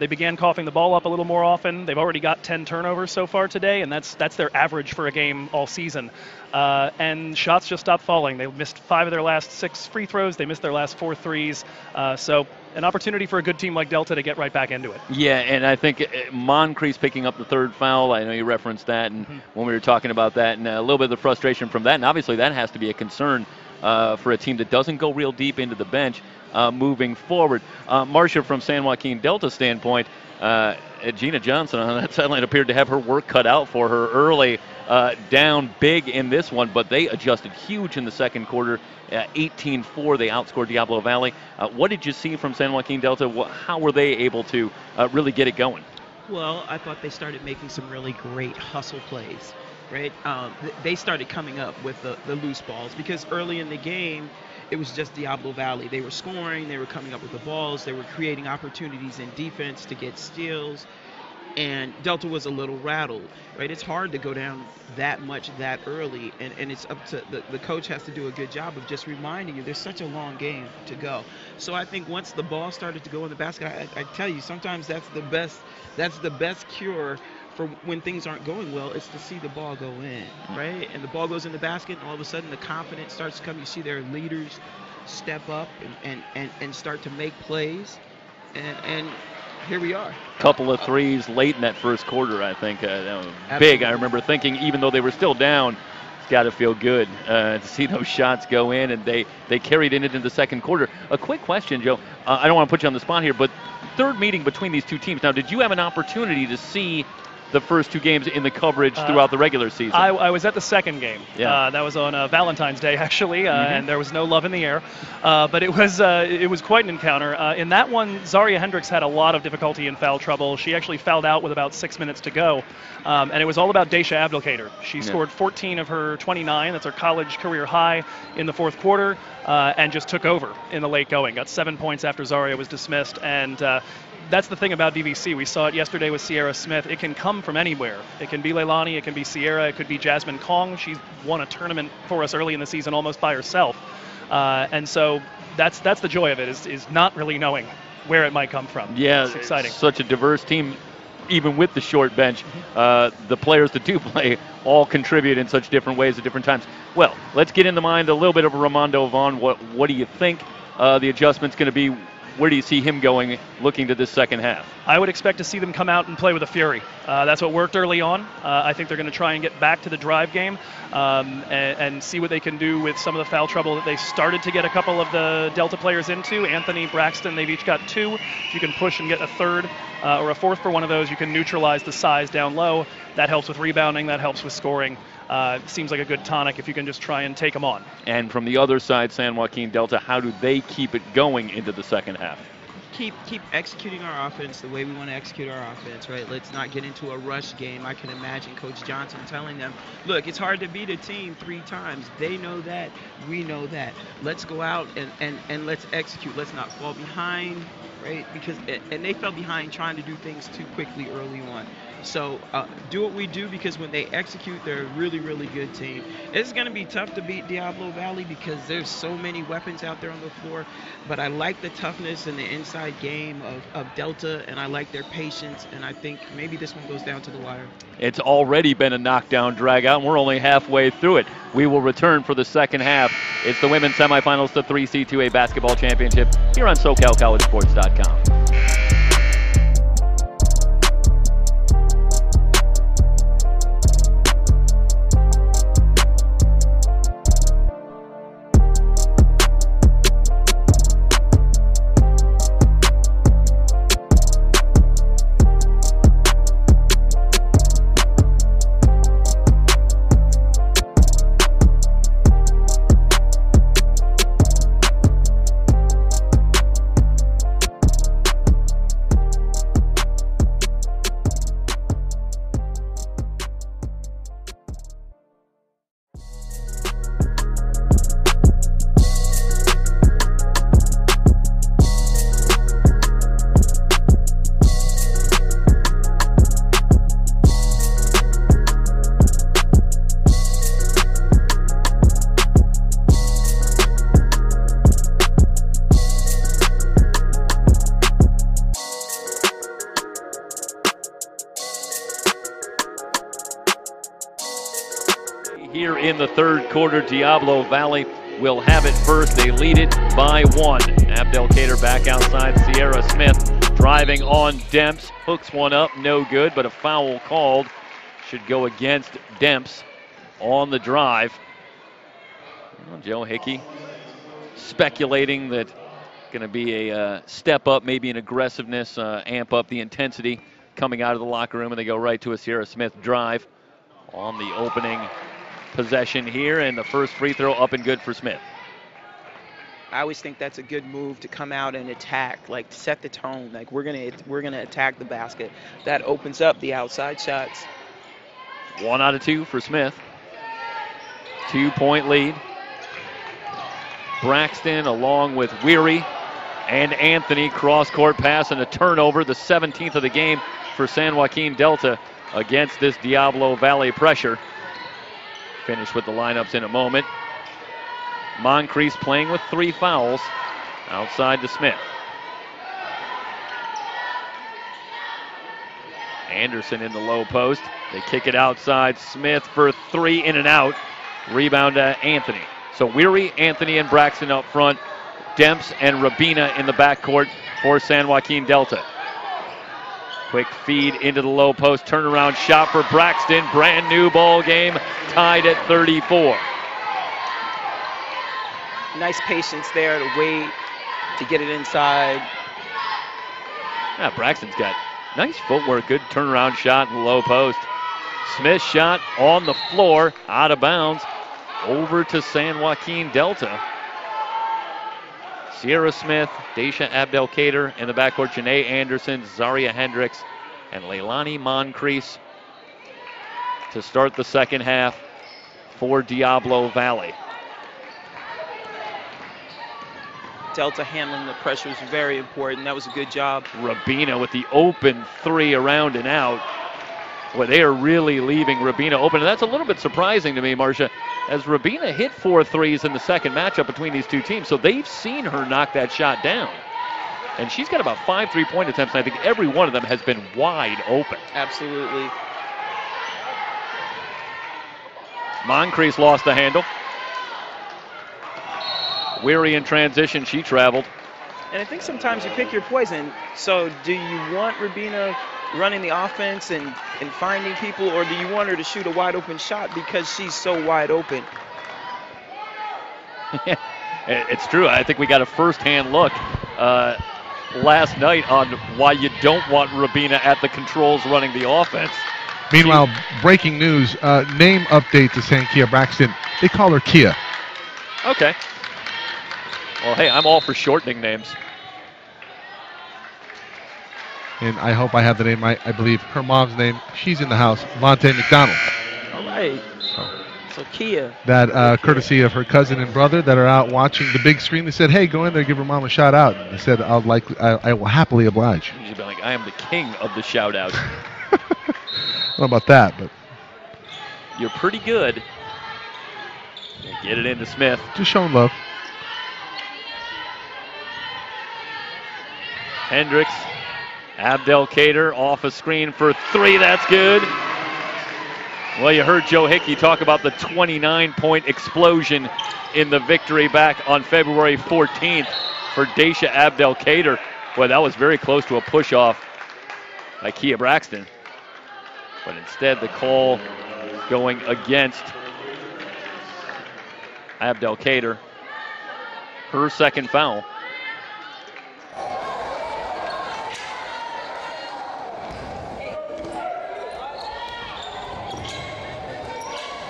They began coughing the ball up a little more often. They've already got 10 turnovers so far today, and that's their average for a game all season. And shots just stopped falling. They missed 5 of their last 6 free throws. They missed their last 4 threes. So an opportunity for a good team like Delta to get right back into it. Yeah, and I think Moncrief's picking up the third foul. I know you referenced that, and when we were talking about that, and a little bit of the frustration from that, and obviously that has to be a concern for a team that doesn't go real deep into the bench moving forward. Marcia, from San Joaquin Delta standpoint, Gina Johnson on that sideline appeared to have her work cut out for her early, down big in this one, but they adjusted huge in the second quarter. 18-4, they outscored Diablo Valley. What did you see from San Joaquin Delta? How were they able to really get it going? Well, I thought they started making some really great hustle plays, right? They started coming up with the loose balls because early in the game, it was just Diablo Valley. They were scoring, they were coming up with the balls, they were creating opportunities in defense to get steals, and Delta was a little rattled, right? It's hard to go down that much that early, and it's up to the coach has to do a good job of just reminding you there's such a long game to go. So I think once the ball started to go in the basket, I tell you, sometimes that's the best cure for when things aren't going well, is to see the ball go in, right? And the ball goes in the basket, and all of a sudden the confidence starts to come. You see their leaders step up and start to make plays, and here we are. Couple of threes late in that first quarter, I think. Big. I remember thinking, even though they were still down, it's got to feel good to see those shots go in, and they carried it into the second quarter. A quick question, Joe. I don't want to put you on the spot here, but third meeting between these two teams. Now, did you have an opportunity to see the first 2 games in the coverage throughout the regular season? I was at the second game. Yeah. That was on Valentine's Day, actually, and there was no love in the air. But it was quite an encounter. In that one, Zaria Hendricks had a lot of difficulty in foul trouble. She actually fouled out with about 6 minutes to go. And it was all about Daisha Abdelkader. She scored 14 of her 29. That's her college career high in the fourth quarter, and just took over in the late going. Got 7 points after Zaria was dismissed. And that's the thing about DVC. We saw it yesterday with Sierra Smith. It can come from anywhere. It can be Leilani, it can be Sierra, it could be Jasmine Kong. She's won a tournament for us early in the season almost by herself. And so that's the joy of it, is not really knowing where it might come from. Yeah, it's exciting. Such a diverse team, even with the short bench. The players that do play all contribute in such different ways at different times. Well, let's get in the mind a little bit of Ramondo Vaughn. What do you think the adjustment's going to be? Where do you see him going looking to this second half? I would expect to see them come out and play with a fury. That's what worked early on. I think they're going to try and get back to the drive game and see what they can do with some of the foul trouble that they started to get a couple of the Delta players into. Anthony, Braxton, they've each got 2. If you can push and get a third or a fourth for one of those, you can neutralize the size down low. That helps with rebounding. That helps with scoring. Seems like a good tonic if you can just try and take them on. And from the other side, San Joaquin Delta, how do they keep it going into the second half? Keep executing our offense the way we want to execute our offense, right? Let's not get into a rush game. I can imagine Coach Johnson telling them, look, it's hard to beat a team 3 times. They know that. We know that. Let's go out and let's execute. Let's not fall behind, right? And they fell behind trying to do things too quickly early on. So do what we do, because when they execute, they're a really, really good team. It's going to be tough to beat Diablo Valley because there's so many weapons out there on the floor. But I like the toughness and the inside game of Delta, and I like their patience. And I think maybe this one goes down to the wire. It's already been a knockdown drag out, and we're only halfway through it. We will return for the second half. It's the women's semifinals, the 3C2A basketball championship here on SoCalCollegeSports.com. Here in the third quarter, Diablo Valley will have it first. They lead it by 1. Abdelkader back outside. Sierra Smith driving on Demps. Hooks one up, no good, but a foul called. Should go against Demps on the drive. Well, Joe Hickey speculating that going to be a step up, maybe an aggressiveness, amp up the intensity coming out of the locker room, and they go right to a Sierra Smith drive on the opening possession here, and the first free throw up and good for Smith. I always think that's a good move to come out and attack, like set the tone. Like we're gonna attack the basket. That opens up the outside shots. 1 out of 2 for Smith. 2-point lead. Braxton along with Weary and Anthony, cross-court pass and a turnover, the 17th of the game for San Joaquin Delta against this Diablo Valley pressure. Finish with the lineups in a moment. Moncrief playing with 3 fouls. Outside to Smith. Anderson in the low post. They kick it outside. Smith for 3, in and out. Rebound to Anthony. So Weary, Anthony, and Braxton up front. Demps and Rabina in the backcourt for San Joaquin Delta. Quick feed into the low post, turnaround shot for Braxton. Brand new ball game, tied at 34. Nice patience there to wait, to get it inside. Yeah, Braxton's got nice footwork, good turnaround shot in the low post. Smith's shot on the floor, out of bounds, over to San Joaquin Delta. Sierra Smith, Daisha Abdelkader in the backcourt, Janae Anderson, Zaria Hendricks, and Leilani Moncrief to start the second half for Diablo Valley. Delta handling the pressure was very important. That was a good job. Rabina with the open 3 around and out. Well, they are really leaving Rabina open, and that's a little bit surprising to me, Marcia, as Rabina hit 4 threes in the second matchup between these two teams, so they've seen her knock that shot down. And she's got about 5 3-point attempts, and I think every one of them has been wide open. Absolutely. Moncrief lost the handle. Weary in transition, she traveled. And I think sometimes you pick your poison. So do you want Rabina running the offense and finding people, or do you want her to shoot a wide open shot because she's so wide open? It's true. I think we got a first-hand look last night on why you don't want Rabina at the controls running the offense. Meanwhile, breaking news, name update to Sankia Braxton. They call her Kia. Okay. Well, hey, I'm all for shortening names. And I hope I have the name right. I believe her mom's name. She's in the house. Vontae McDonald. All right. So Kia. That courtesy of her cousin and brother that are out watching the big screen. They said, "Hey, go in there, give her mom a shout out." They said, "I will happily oblige." You'd be like, "I am the king of the shout out." don't know about that, but You're pretty good. They get it into Smith. just showing love. Hendricks, Abdelkader off a screen for 3. That's good. Well, you heard Joe Hickey talk about the 29-point explosion in the victory back on February 14th for Daisha Abdelkader. Boy, that was very close to a push-off by Kia Braxton. But instead, the call going against Abdelkader. Her second foul.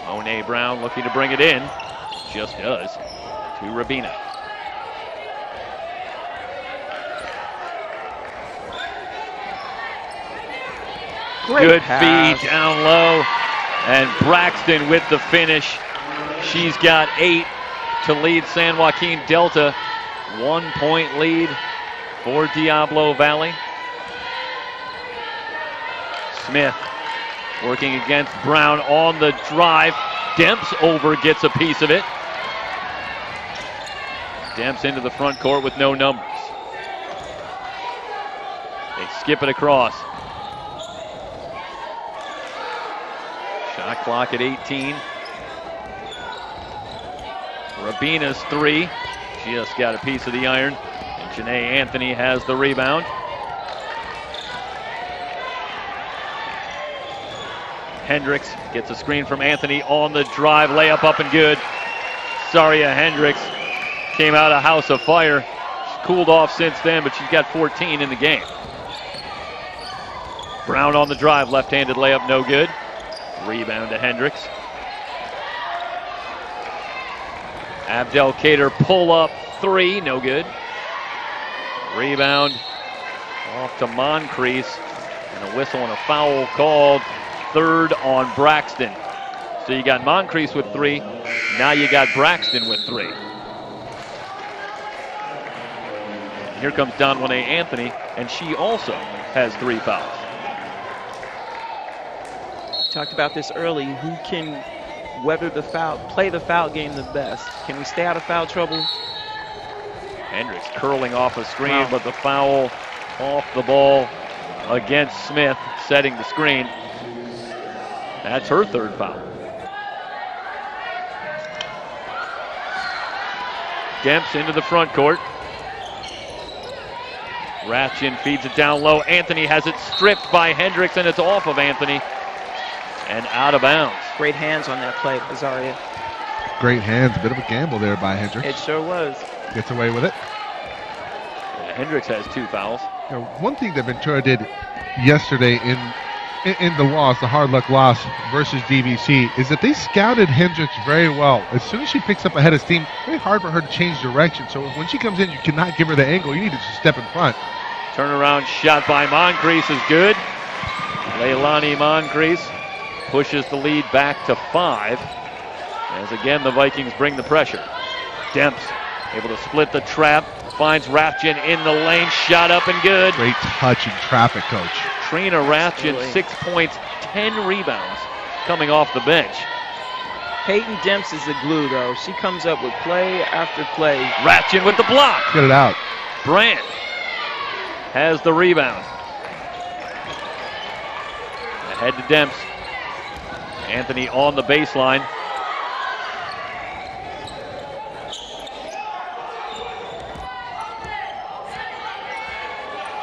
Monet Brown looking to bring it in. Just does. To Rabina. Good pass. feed down low. And Braxton with the finish. She's got 8 to lead San Joaquin Delta. 1-point lead for Diablo Valley. Smith working against Brown on the drive. Demps over gets a piece of it. Demps into the front court with no numbers. They skip it across. Shot clock at 18. Rabina's 3. Just got a piece of the iron. And Janae Anthony has the rebound. Hendricks gets a screen from Anthony on the drive. Layup up and good. Zaria Hendricks came out of House of Fire. She's cooled off since then, but she's got 14 in the game. Brown on the drive. Left-handed layup, no good. Rebound to Hendricks. Abdelkader pull up 3, no good. Rebound off to Moncrief. And a whistle and a foul called. Third on Braxton. So you got Moncrief with 3. Now you got Braxton with 3. Here comes Donwane Anthony, and she also has 3 fouls. Talked about this early. Who can weather the foul, play the foul game the best? Can we stay out of foul trouble? Hendricks curling off a screen, but the foul off the ball against Smith, setting the screen. That's her 3rd foul. Demps into the front court. Ratchin feeds it down low. Anthony has it stripped by Hendricks, and it's off of Anthony and out of bounds. Great hands on that play, Zaria. Great hands. A bit of a gamble there by Hendricks. It sure was. Gets away with it. Yeah, Hendricks has 2 fouls. You know, one thing that Ventura did yesterday in the loss, the hard luck loss versus DVC, is that they scouted Hendricks very well. As soon as she picks up ahead of steam, very hard for her to change direction. So when she comes in, you cannot give her the angle. You need to just step in front. Turnaround shot by Moncrief is good. Leilani Moncrief pushes the lead back to 5. As again, the Vikings bring the pressure. Demps able to split the trap. Finds Rathjen in the lane. Shot up and good. Great touch in traffic, coach. Trina Rathjen, 6 points, 10 rebounds coming off the bench. Peyton Demps is the glue, though. She comes up with play after play. Rathjen with the block. Get it out. Brand has the rebound. Ahead to Demps. Anthony on the baseline.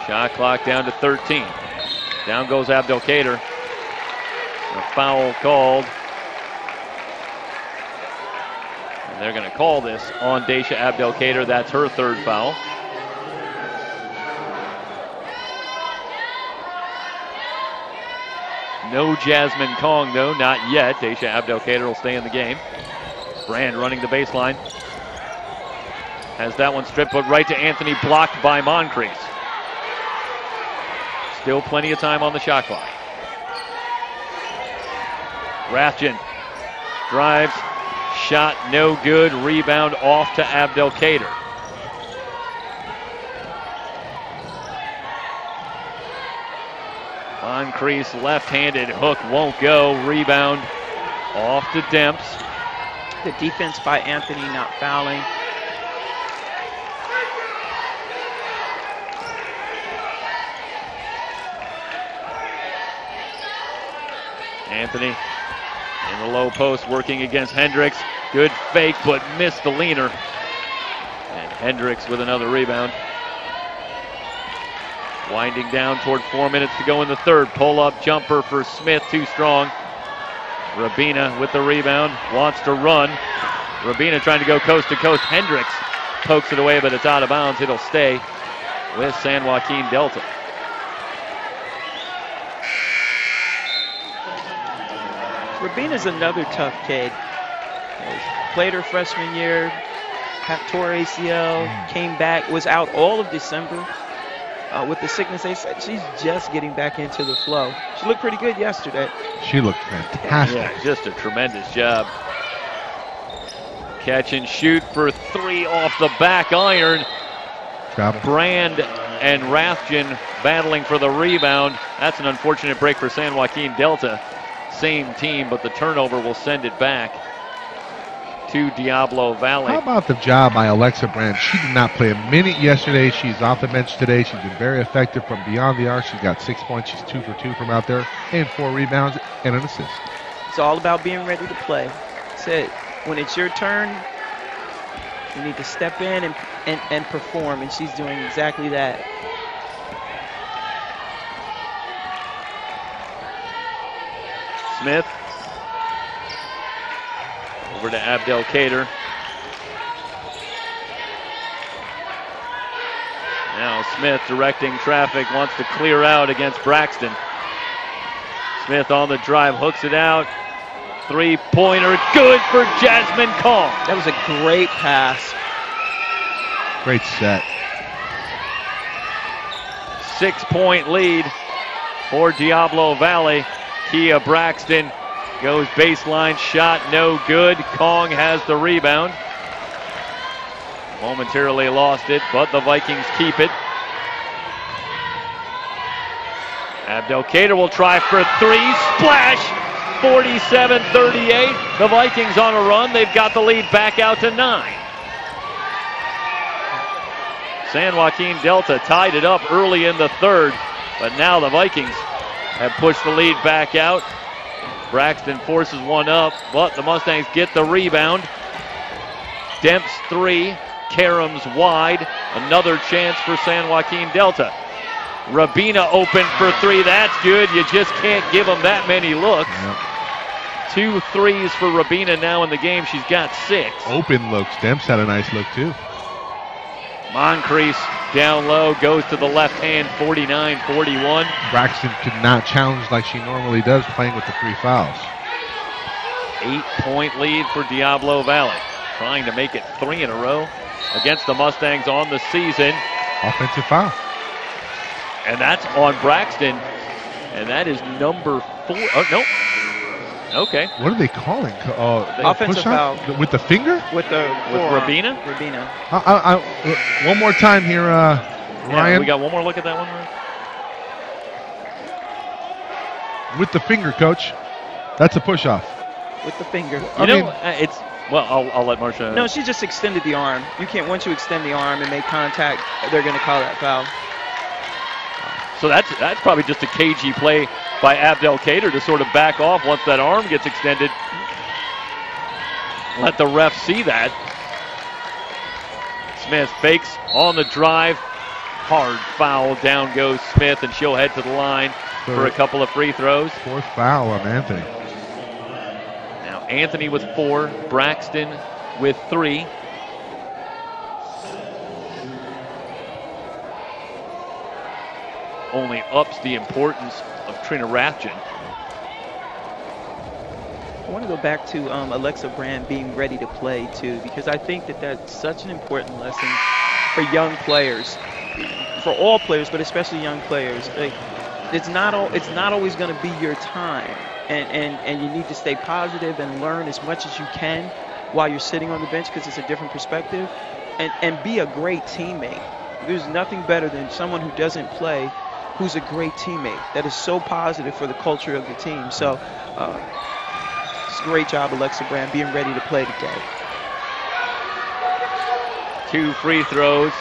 Shot clock down to 13. Down goes Abdelkader. A foul called. And they're going to call this on Daisha Abdelkader. That's her 3rd foul. No Jasmine Kong, though, not yet. Daisha Abdelkader will stay in the game. Brand running the baseline. Has that one stripped, but right to Anthony, blocked by Moncrief. Still plenty of time on the shot clock. Rathjen drives, shot no good, rebound off to Abdelkader. Moncrief, left-handed hook won't go. Rebound off to Demps. The defense by Anthony, not fouling. Anthony in the low post working against Hendricks. Good fake, but missed the leaner. And Hendricks with another rebound. Winding down toward 4 minutes to go in the third. Pull-up jumper for Smith, too strong. Rabina with the rebound, wants to run. Rabina trying to go coast to coast. Hendricks pokes it away, but it's out of bounds. It'll stay with San Joaquin Delta. Rabina's another tough kid. Played her freshman year, tore ACL, came back, was out all of December with the sickness. They said she's just getting back into the flow. She looked pretty good yesterday. She looked fantastic. Yeah, just a tremendous job. Catch and shoot for three off the back iron. Travel. Brand and Rathjen battling for the rebound. That's an unfortunate break for San Joaquin Delta. Same team, but the turnover will send it back to Diablo Valley. How about the job by Alexa Brand? She did not play a minute yesterday. She's off the bench today. She's been very effective from beyond the arc. She's got 6 points. She's 2 for 2 from out there, and 4 rebounds and an assist. It's all about being ready to play. That's it. When it's your turn, you need to step in and perform, and she's doing exactly that. Smith over to Abdelkader. Now Smith directing traffic, wants to clear out against Braxton. Smith on the drive, hooks it out. Three-pointer, good for Jasmine Kong. That was a great pass. Great set. 6-point lead for Diablo Valley. Kia Braxton goes baseline shot, no good. Kong has the rebound. Momentarily lost it, but the Vikings keep it. Abdelkader will try for three. Splash! 47-38. The Vikings on a run. They've got the lead back out to 9. San Joaquin Delta tied it up early in the third, but now the Vikings have pushed the lead back out. Braxton forces one up, but the Mustangs get the rebound. Demps 3, Karam's wide. Another chance for San Joaquin Delta. Rabina open for 3, that's good. You just can't give them that many looks. Yep. 2 threes for Rabina now in the game. She's got 6. Open looks. Demps had a nice look too. Moncrief down low, goes to the left hand, 49-41. Braxton could not challenge like she normally does, playing with the 3 fouls. 8-point lead for Diablo Valley. Trying to make it 3 in a row against the Mustangs on the season. Offensive foul. And that's on Braxton. And that is number 4. Oh, no. Okay. What are they calling? Offensive foul. With the finger? With Rabina? Rabina. One more time here, Ryan. Yeah, we got one more look at that one, Ryan. With the finger, Coach. That's a push-off. With the finger. It's... Well, I'll let Marcia... No, she just extended the arm. You can't... Once you extend the arm and make contact, they're going to call that foul. So that's probably just a cagey play by Abdelkader to sort of back off once that arm gets extended. Let the ref see that. Smith fakes on the drive. Hard foul. Down goes Smith, and she'll head to the line for a couple of free throws. 4th foul on Anthony. Now Anthony with 4, Braxton with 3. Only ups the importance of Trina Rathjen. I want to go back to Alexa Brand being ready to play too, because I think that that's such an important lesson for young players, for all players, but especially young players. Like, it's not always going to be your time, and you need to stay positive and learn as much as you can while you're sitting on the bench, because it's a different perspective, and be a great teammate. There's nothing better than someone who doesn't play who's a great teammate. That is so positive for the culture of the team. So it's a great job, Alexa Brand, being ready to play today. 2 free throws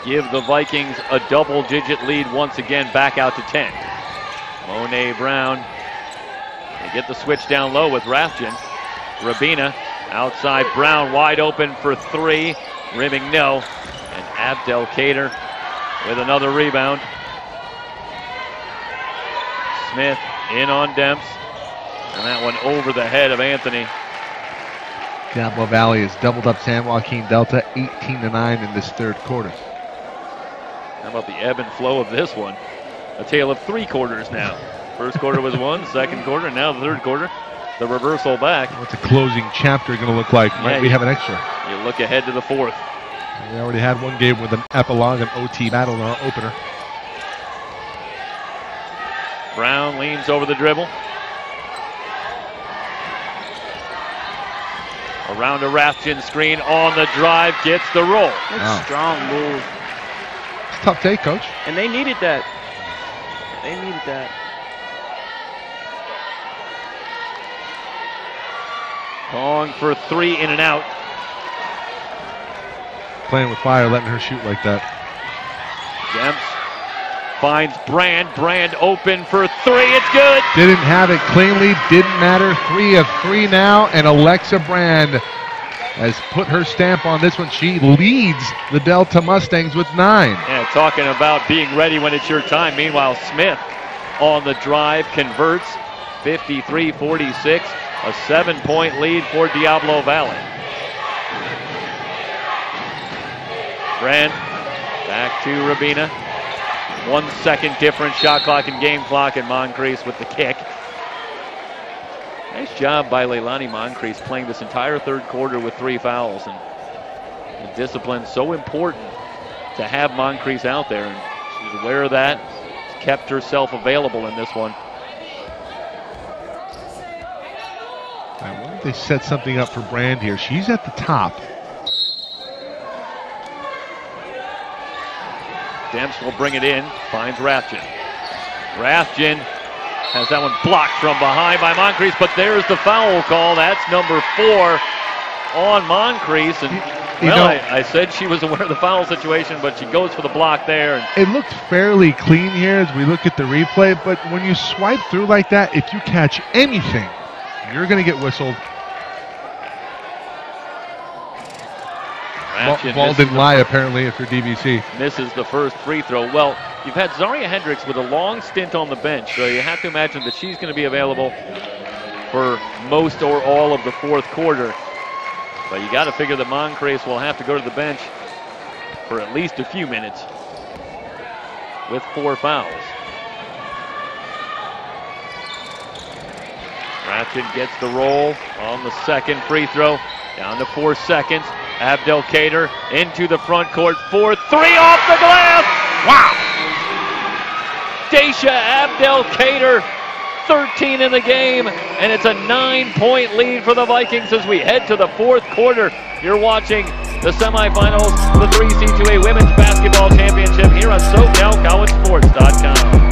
give the Vikings a double-digit lead once again, back out to 10. Monet Brown. They get the switch down low with Rathjen. Rabina outside, Brown wide open for 3. Rimming no. And Abdelkader with another rebound. Smith in on Demps. And that one over the head of Anthony. Diablo Valley has doubled up San Joaquin Delta 18-9 in this third quarter. How about the ebb and flow of this one? A tale of 3 quarters now. First quarter was 1, second quarter, and now the third quarter. The reversal back. What's the closing chapter going to look like? Might we have an extra? You look ahead to the 4th. We already had one game with an epilogue and OT battle in our opener. Brown leans over the dribble. Around a Rathjen screen on the drive, gets the roll. That's a strong move. It's a tough day, Coach. And they needed that. They needed that. Long for 3 in and out. Playing with fire, letting her shoot like that. Demps finds Brand. Brand open for 3. It's good. Didn't have it cleanly. Didn't matter. 3 of 3 now. And Alexa Brand has put her stamp on this one. She leads the Delta Mustangs with 9. Yeah, talking about being ready when it's your time. Meanwhile, Smith on the drive converts. 53-46. A 7-point lead for Diablo Valley. Brand back to Rabina. 1 second difference, shot clock and game clock, and Moncrief with the kick. Nice job by Leilani Moncrief playing this entire third quarter with 3 fouls. And discipline so important to have Moncrief out there. And she's aware of that. She's kept herself available in this one. I wonder if they set something up for Brand here. She's at the top. Demps will bring it in, finds Rathjen. Rathjen has that one blocked from behind by Moncrief, but there's the foul call. That's number 4 on Moncrief. And I said she was aware of the foul situation, but she goes for the block there. And it looked fairly clean here as we look at the replay, but when you swipe through like that, if you catch anything, you're going to get whistled. Ball didn't lie, apparently, if you're DVC. Misses the first free throw. Well, you've had Zaria Hendricks with a long stint on the bench, so you have to imagine that she's going to be available for most or all of the 4th quarter. But you got to figure that Moncrief will have to go to the bench for at least a few minutes with 4 fouls. Rathjen gets the roll on the second free throw. Down to 4 seconds. Abdelkader into the front court for 3 off the glass. Wow! Daisha Abdelkader, 13 in the game, and it's a 9-point lead for the Vikings as we head to the 4th quarter. You're watching the semifinals, the 3C2A Women's Basketball Championship here on SoCalCollegeSports.com.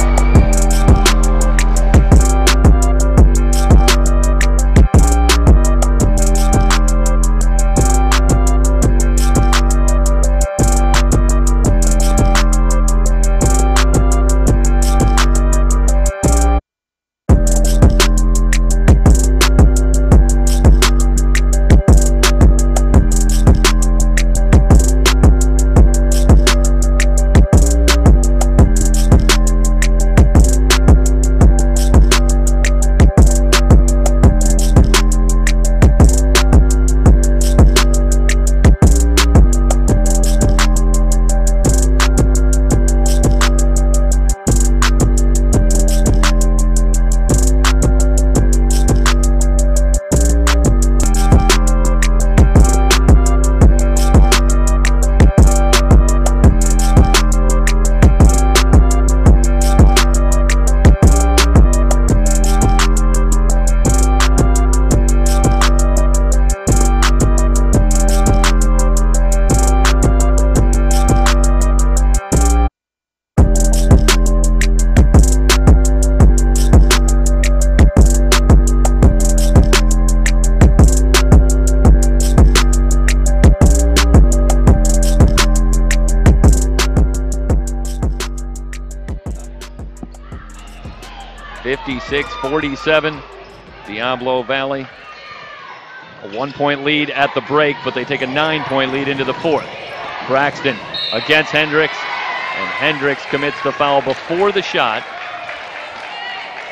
56-47. Diablo Valley. A 1-point lead at the break, but they take a 9-point lead into the fourth. Braxton against Hendricks, and Hendricks commits the foul before the shot.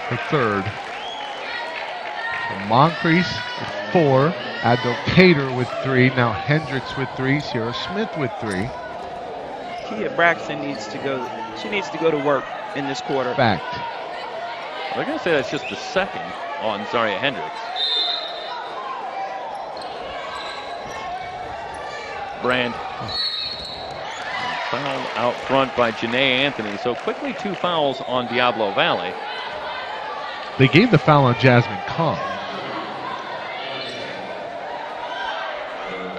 The third. So Moncrief with 4, Abdelkader with 3, now Hendricks with 3, Sierra Smith with 3. Kia Braxton needs to go. She needs to go to work in this quarter. Fact. They're going to say that's just the second on Zaria Hendricks. Brand. Foul out front by Janae Anthony. So quickly 2 fouls on Diablo Valley. They gave the foul on Jasmine Kong.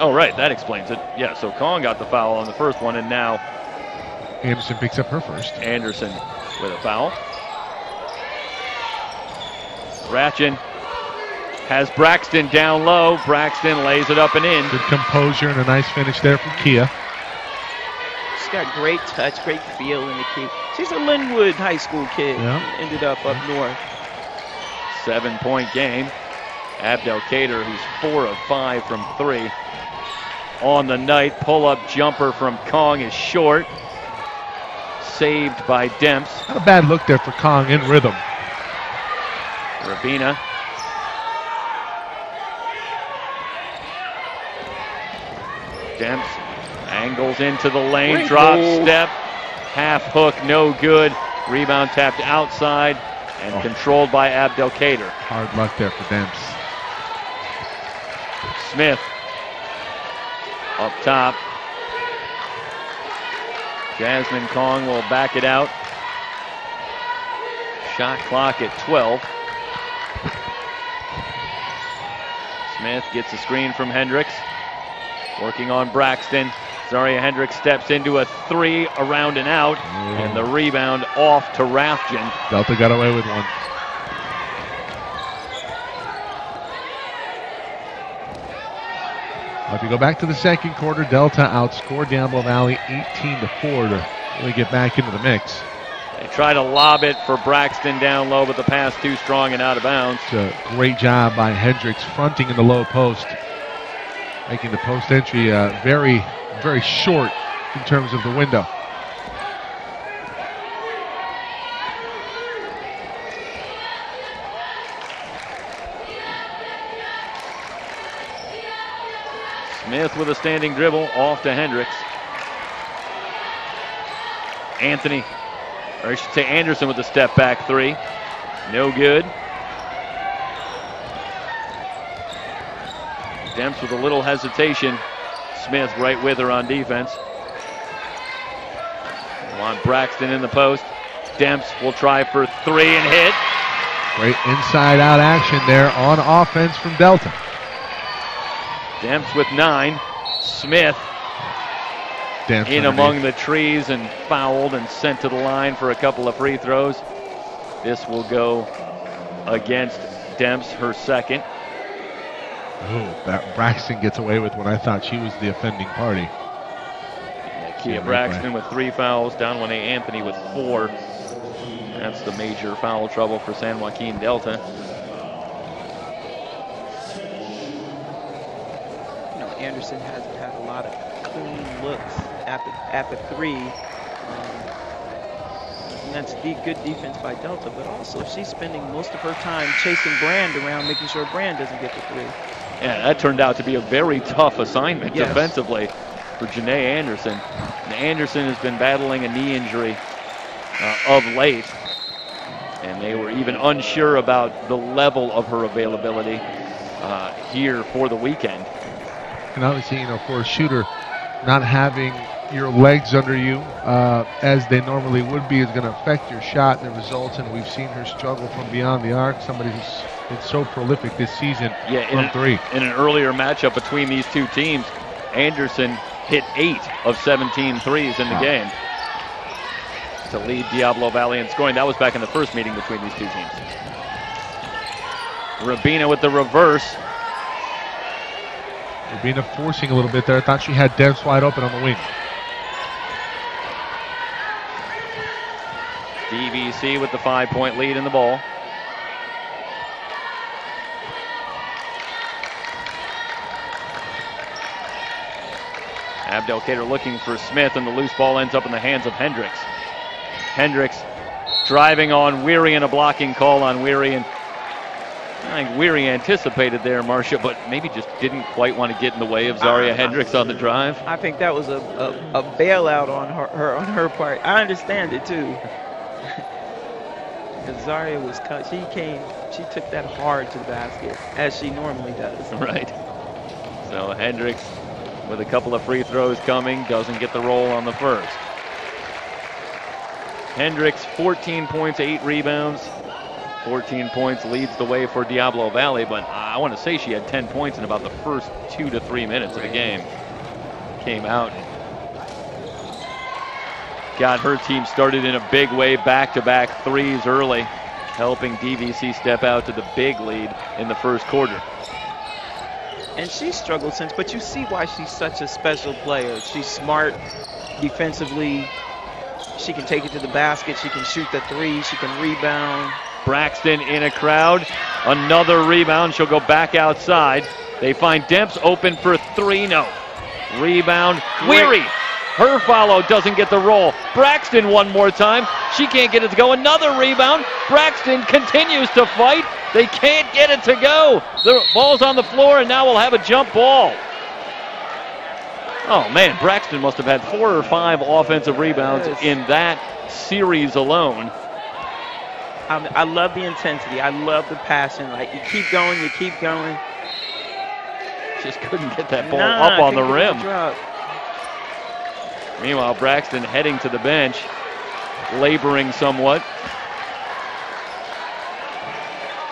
Oh, right. That explains it. Yeah, so Kong got the foul on the first one, and now Anderson picks up her first. Anderson with a foul. Ratchin has Braxton down low. Braxton lays it up and in. Good composure and a nice finish there from Kia. She's got great touch, great feel in the key. She's a Linwood High School kid. Yeah. Ended up north. 7-point game. Abdelkader, who's 4 of 5 from 3 on the night. Pull-up jumper from Kong is short. Saved by Demps. Not a bad look there for Kong in rhythm. Rabina. Demps angles into the lane, Great drop goal. step, half hook, no good. Rebound tapped outside and controlled by Abdelkader. Hard luck there for Demps. Smith up top. Jasmine Kong will back it out. Shot clock at 12. Smith gets a screen from Hendricks. Working on Braxton. Zaria Hendricks steps into a 3, around and out. And the rebound off to Rafjan. Delta got away with one. If you go back to the second quarter, Delta outscored Diablo Valley 18-4 to really get back into the mix. They try to lob it for Braxton down low, but the pass too strong and out of bounds. It's a great job by Hendricks fronting in the low post, making the post entry very, very short in terms of the window. Smith with a standing dribble off to Hendricks. Anthony, or I should say Anderson with a step back 3. No good. Demps with a little hesitation. Smith right with her on defense. Want Braxton in the post. Demps will try for 3 and hit. Great inside-out action there on offense from Delta. Demps with 9. Smith Demps in among the trees and fouled and sent to the line for a couple of free throws. This will go against Demps, her second. Oh, that Braxton gets away with one. I thought she was the offending party. Kia Braxton with 3 fouls, down 1A Anthony with 4. That's the major foul trouble for San Joaquin Delta. Anderson has had a lot of clean looks at the 3. And that's good defense by Delta, but also she's spending most of her time chasing Brand around, making sure Brand doesn't get the 3. Yeah, that turned out to be a very tough assignment Yes. defensively for Janae Anderson. And Anderson has been battling a knee injury of late, and they were even unsure about the level of her availability here for the weekend. And obviously, you know, for a shooter, not having your legs under you as they normally would be is going to affect your shot and the results. And we've seen her struggle from beyond the arc. Somebody who's been so prolific this season from 3. In an earlier matchup between these two teams, Anderson hit 8 of 17 threes in the game to lead Diablo Valley in scoring. That was back in the first meeting between these two teams. Rabina with the reverse. Rabina forcing a little bit there. I thought she had Demps wide open on the wing. DVC with the 5-point lead in the ball. Abdelkader looking for Smith, and the loose ball ends up in the hands of Hendricks. Hendricks driving on Weary, and a blocking call on Weary. And I think Weary anticipated there, Marcia, but maybe just didn't quite want to get in the way of Zaria Hendricks on the drive. I think that was a bailout on her part. I understand it too. Because Zaria was cut. She took that hard to the basket, as she normally does. Right. So Hendricks with a couple of free throws coming, doesn't get the roll on the first. Hendricks, 14 points, 8 rebounds. 14 points leads the way for Diablo Valley, but I want to say she had 10 points in about the first 2 to 3 minutes of the game. Came out, got her team started in a big way, back-to-back threes early, helping DVC step out to the big lead in the first quarter. And she struggled since, but you see why she's such a special player. She's smart defensively. She can take it to the basket. She can shoot the three. She can rebound. Braxton in a crowd. Another rebound. She'll go back outside. They find Demps open for three. No. Rebound. Weary. Her follow doesn't get the roll. Braxton one more time. She can't get it to go. Another rebound. Braxton continues to fight. They can't get it to go. The ball's on the floor, and now we'll have a jump ball. Oh, man, Braxton must have had 4 or 5 offensive rebounds in that series alone. I love the intensity. I love the passion. Like, you keep going, you keep going. Just couldn't get that ball up on the rim. Meanwhile, Braxton heading to the bench, laboring somewhat.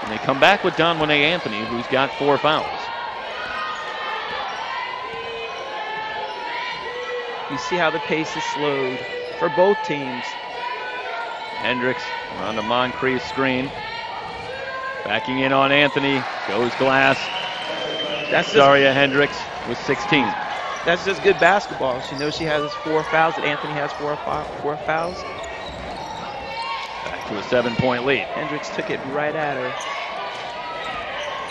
And they come back with Don Monet Anthony, who's got 4 fouls. You see how the pace is slowed for both teams. Hendricks on the Moncrief screen. Backing in on Anthony. Goes glass. Zaria Hendricks with 16. That's just good basketball. She knows she has 4 fouls, and Anthony has 4 fouls. Back to a 7-point lead. Hendricks took it right at her.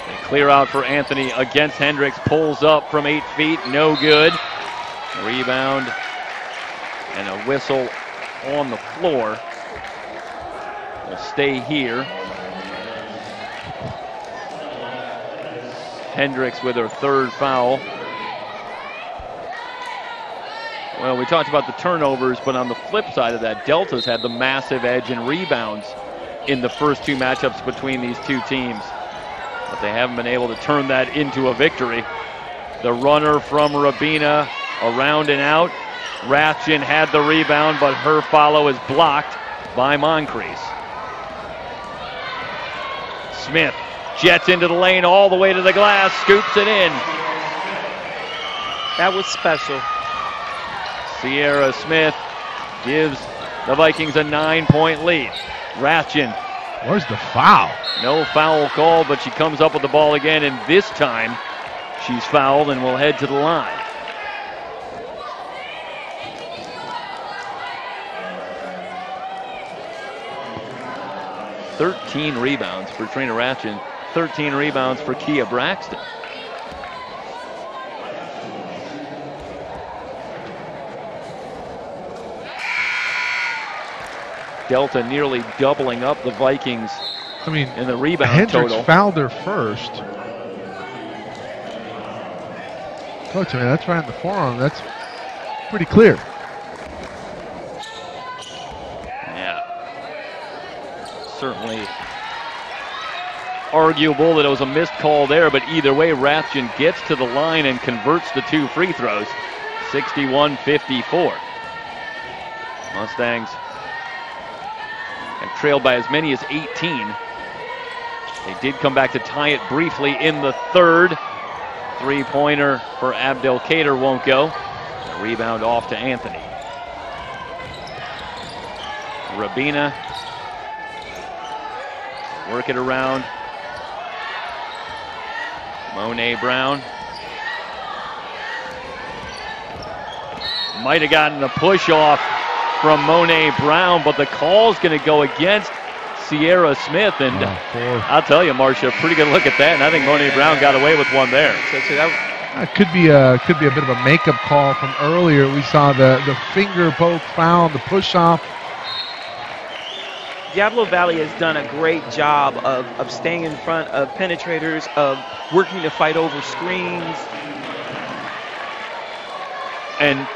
They clear out for Anthony against Hendricks. Pulls up from 8 feet. No good. Rebound and a whistle on the floor. Will stay here. Hendricks with her 3rd foul. Well, we talked about the turnovers, but on the flip side of that, Delta's had the massive edge in rebounds in the first 2 matchups between these 2 teams. But they haven't been able to turn that into a victory. The runner from Rabina, around and out. Rathjen had the rebound, but her follow is blocked by Moncrief. Smith jets into the lane all the way to the glass, scoops it in. That was special. Sierra Smith gives the Vikings a 9-point lead. Rathjen. Where's the foul? No foul call, but she comes up with the ball again, and this time she's fouled and will head to the line. "13 rebounds for Trina Rathjen, 13 rebounds for Kia Braxton. Delta nearly doubling up the Vikings. In the rebound Hendricks total. fouled her first. Coach, that's right on the forearm. That's pretty clear. Yeah. Certainly arguable that it was a missed call there, but either way, Rathjen gets to the line and converts the 2 free throws. 61-54. Mustangs have trailed by as many as 18. They did come back to tie it briefly in the 3rd. 3-pointer for Abdelkader won't go. A rebound off to Anthony. Rabina. Work it around. Monet Brown. Might have gotten a push off from Monet Brown, but the call's going to go against Sierra Smith. And I'll tell you, Marcia, pretty good look at that. And I think Monet Brown got away with one there. So Could be a bit of a makeup call from earlier. We saw the finger poke foul, the push off. Diablo Valley has done a great job of staying in front of penetrators, of working to fight over screens. And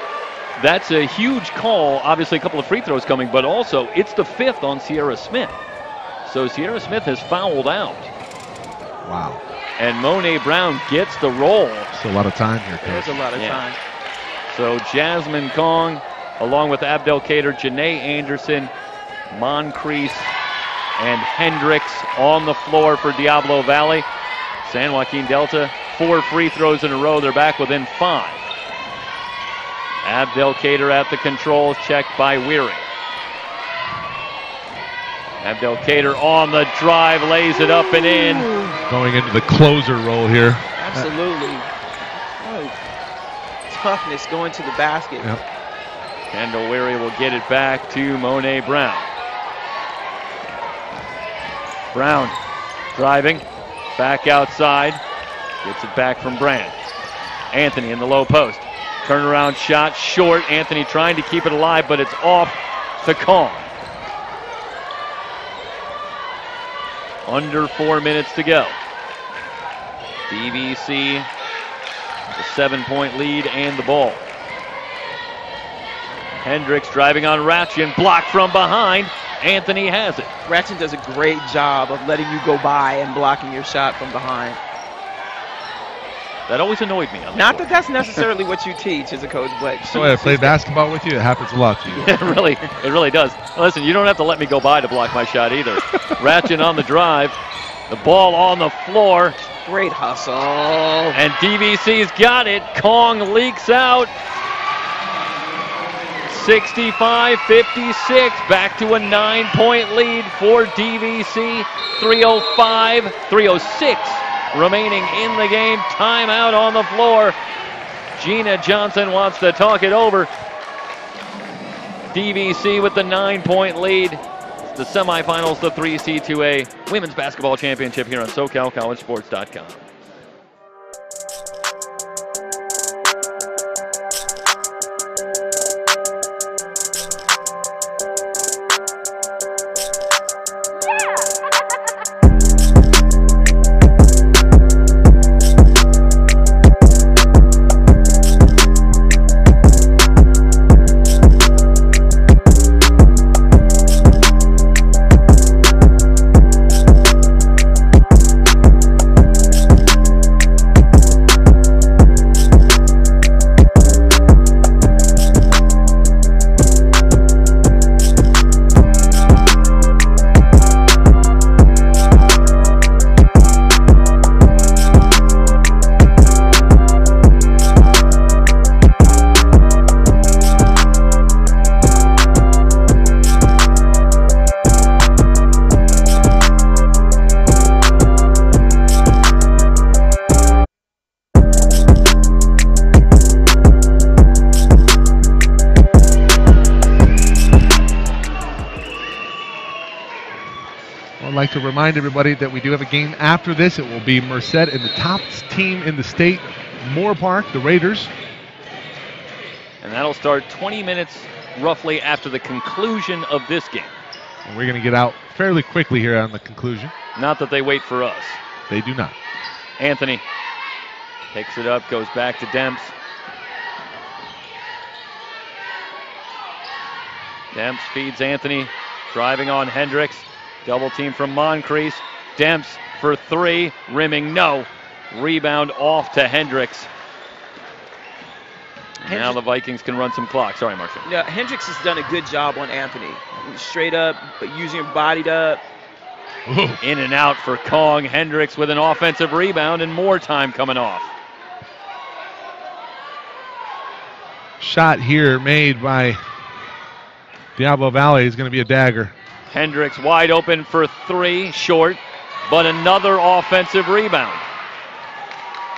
that's a huge call. Obviously, a couple of free throws coming, but also it's the 5th on Sierra Smith. So Sierra Smith has fouled out. Wow. And Monet Brown gets the roll. It's a lot of time here, Coach. There's a lot of time. So Jasmine Kong, along with Abdelkader, Janae Anderson, Moncrief, and Hendricks on the floor for Diablo Valley. San Joaquin Delta, 4 free throws in a row. They're back within 5. Abdelkader at the controls, checked by Weary. Abdelkader on the drive, lays it up and in. Going into the closer role here. Absolutely. Toughness going to the basket. Yep. Kendall Weary will get it back to Monet Brown. Brown driving, back outside, gets it back from Brand. Anthony in the low post. Turnaround shot, short. Anthony trying to keep it alive, but it's off to Kong. Under 4 minutes to go. DVC, the 7-point lead and the ball. Hendricks driving on Ratchin, blocked from behind. Anthony has it. Ratchin does a great job of letting you go by and blocking your shot from behind. That always annoyed me. Not that that's necessarily what you teach as a coach, but So I play basketball with you. It happens a lot to you. It really does. Listen, you don't have to let me go by to block my shot either. Ratchin on the drive. The ball on the floor. Great hustle. And DVC's got it. Kong leaks out. 65-56. Back to a 9-point lead for DVC. 3:06 remaining in the game. Timeout on the floor. Gina Johnson wants to talk it over. DVC with the 9-point lead. It's the semifinals, the 3C2A Women's Basketball Championship here on SoCalCollegeSports.com. I'd like to remind everybody that we do have a game after this. It will be Merced and the top team in the state, Moore Park, the Raiders. And that'll start 20 minutes roughly after the conclusion of this game. And we're going to get out fairly quickly here on the conclusion. Not that they wait for us. They do not. Anthony picks it up, goes back to Demps. Demps feeds Anthony, driving on Hendricks. Double team from Moncrief. Demps for 3, rimming no. Rebound off to Hendricks. Now the Vikings can run some clock. Sorry, Marshall. Yeah, Hendricks has done a good job on Anthony. Straight up, but using him bodied up. Ooh. In and out for Kong. Hendricks with an offensive rebound and more time coming off. Shot here made by Diablo Valley is going to be a dagger. Hendricks wide open for 3, short, but another offensive rebound.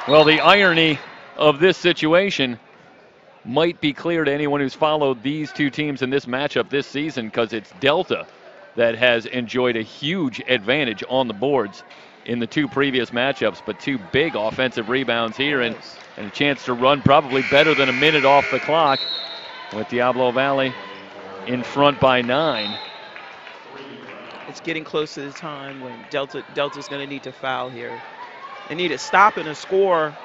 Well, the irony of this situation might be clear to anyone who's followed these two teams in this matchup this season, because it's Delta that has enjoyed a huge advantage on the boards in the 2 previous matchups, but 2 big offensive rebounds here and a chance to run probably better than a minute off the clock with Diablo Valley in front by 9. It's getting close to the time when Delta's going to need to foul here. They need a stop and a score.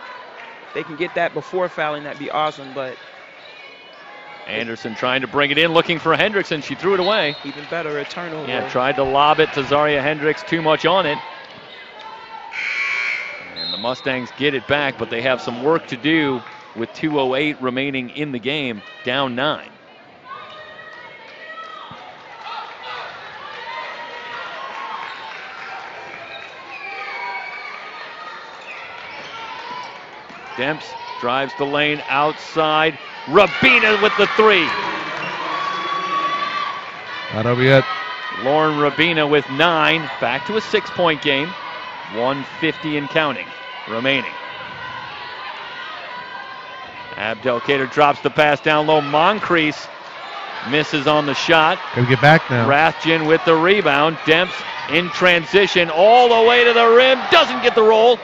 They can get that before fouling, that'd be awesome, but Anderson trying to bring it in, looking for Hendricks, and she threw it away. even better, a turnover. Yeah, tried to lob it to Zaria Hendricks, too much on it. And the Mustangs get it back, but they have some work to do with 2:08 remaining in the game, down 9. Demps drives the lane outside. Rabina with the 3. That'll be it. Lauren Rabina with 9. Back to a 6-point game. 150 and counting remaining. Abdelkader drops the pass down low. Moncrief misses on the shot. Gotta get back now. Rathjen with the rebound. Demps in transition all the way to the rim. Doesn't get the roll.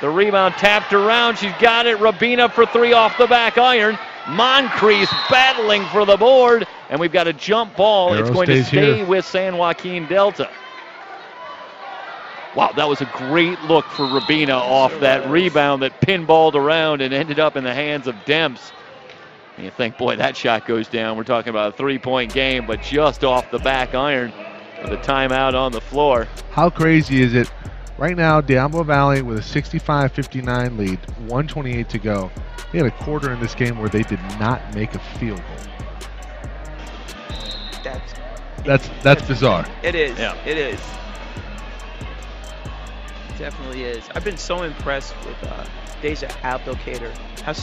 The rebound tapped around. She's got it. Rabina for 3 off the back iron. Moncrief battling for the board. And we've got a jump ball. Arrow it's going to stay here with San Joaquin Delta. Wow, that was a great look for Rabina off that rebound that pinballed around and ended up in the hands of Demps. And you think, boy, that shot goes down. We're talking about a 3-point game, but just off the back iron with a timeout on the floor. How crazy is it? Right now, Diablo Valley with a 65-59 lead, 1:28 to go. They had a quarter in this game where they did not make a field goal. That's bizarre. It is. Yeah. It is. Definitely is. I've been so impressed with Deja Abdelkader, how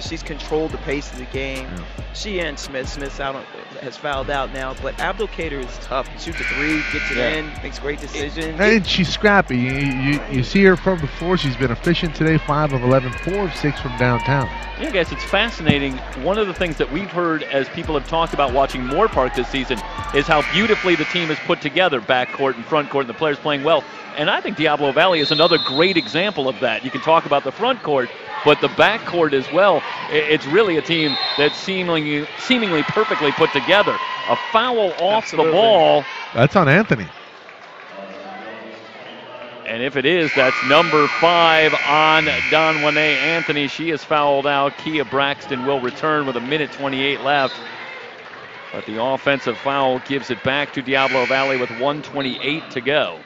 she's controlled the pace of the game. Yeah. She and Smith has fouled out now, but Abdelkader is tough. Shoots a 3, gets it in, makes great decisions. And she's scrappy. You see her from the floor. She's been efficient today, 5 of 11, 4 of 6 from downtown. Yeah, guys, it's fascinating. One of the things that we've heard as people have talked about watching Moore Park this season is how beautifully the team is put together, backcourt and frontcourt, and the players playing well. And I think Diablo Valley is another great example of that. You can talk about the front court, but the backcourt as well. It's really a team that's seemingly perfectly put together. A foul off the ball. That's on Anthony. And if it is, that's number 5 on Donwane Anthony. She is fouled out. Kia Braxton will return with 1:28 left. But the offensive foul gives it back to Diablo Valley with 1:28 to go.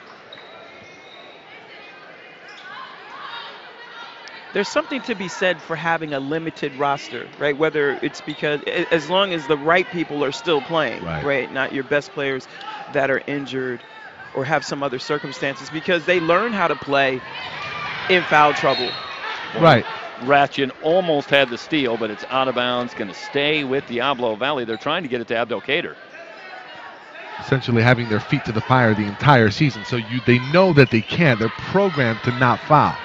There's something to be said for having a limited roster, right? Whether it's because, as long as the right people are still playing, right? Not your best players that are injured or have some other circumstances, because they learn how to play in foul trouble. Right. Rathjen almost had the steal, but it's out of bounds. Going to stay with Diablo Valley. They're trying to get it to Abdelkader. Essentially having their feet to the fire the entire season, so they know that they can. They're programmed to not foul.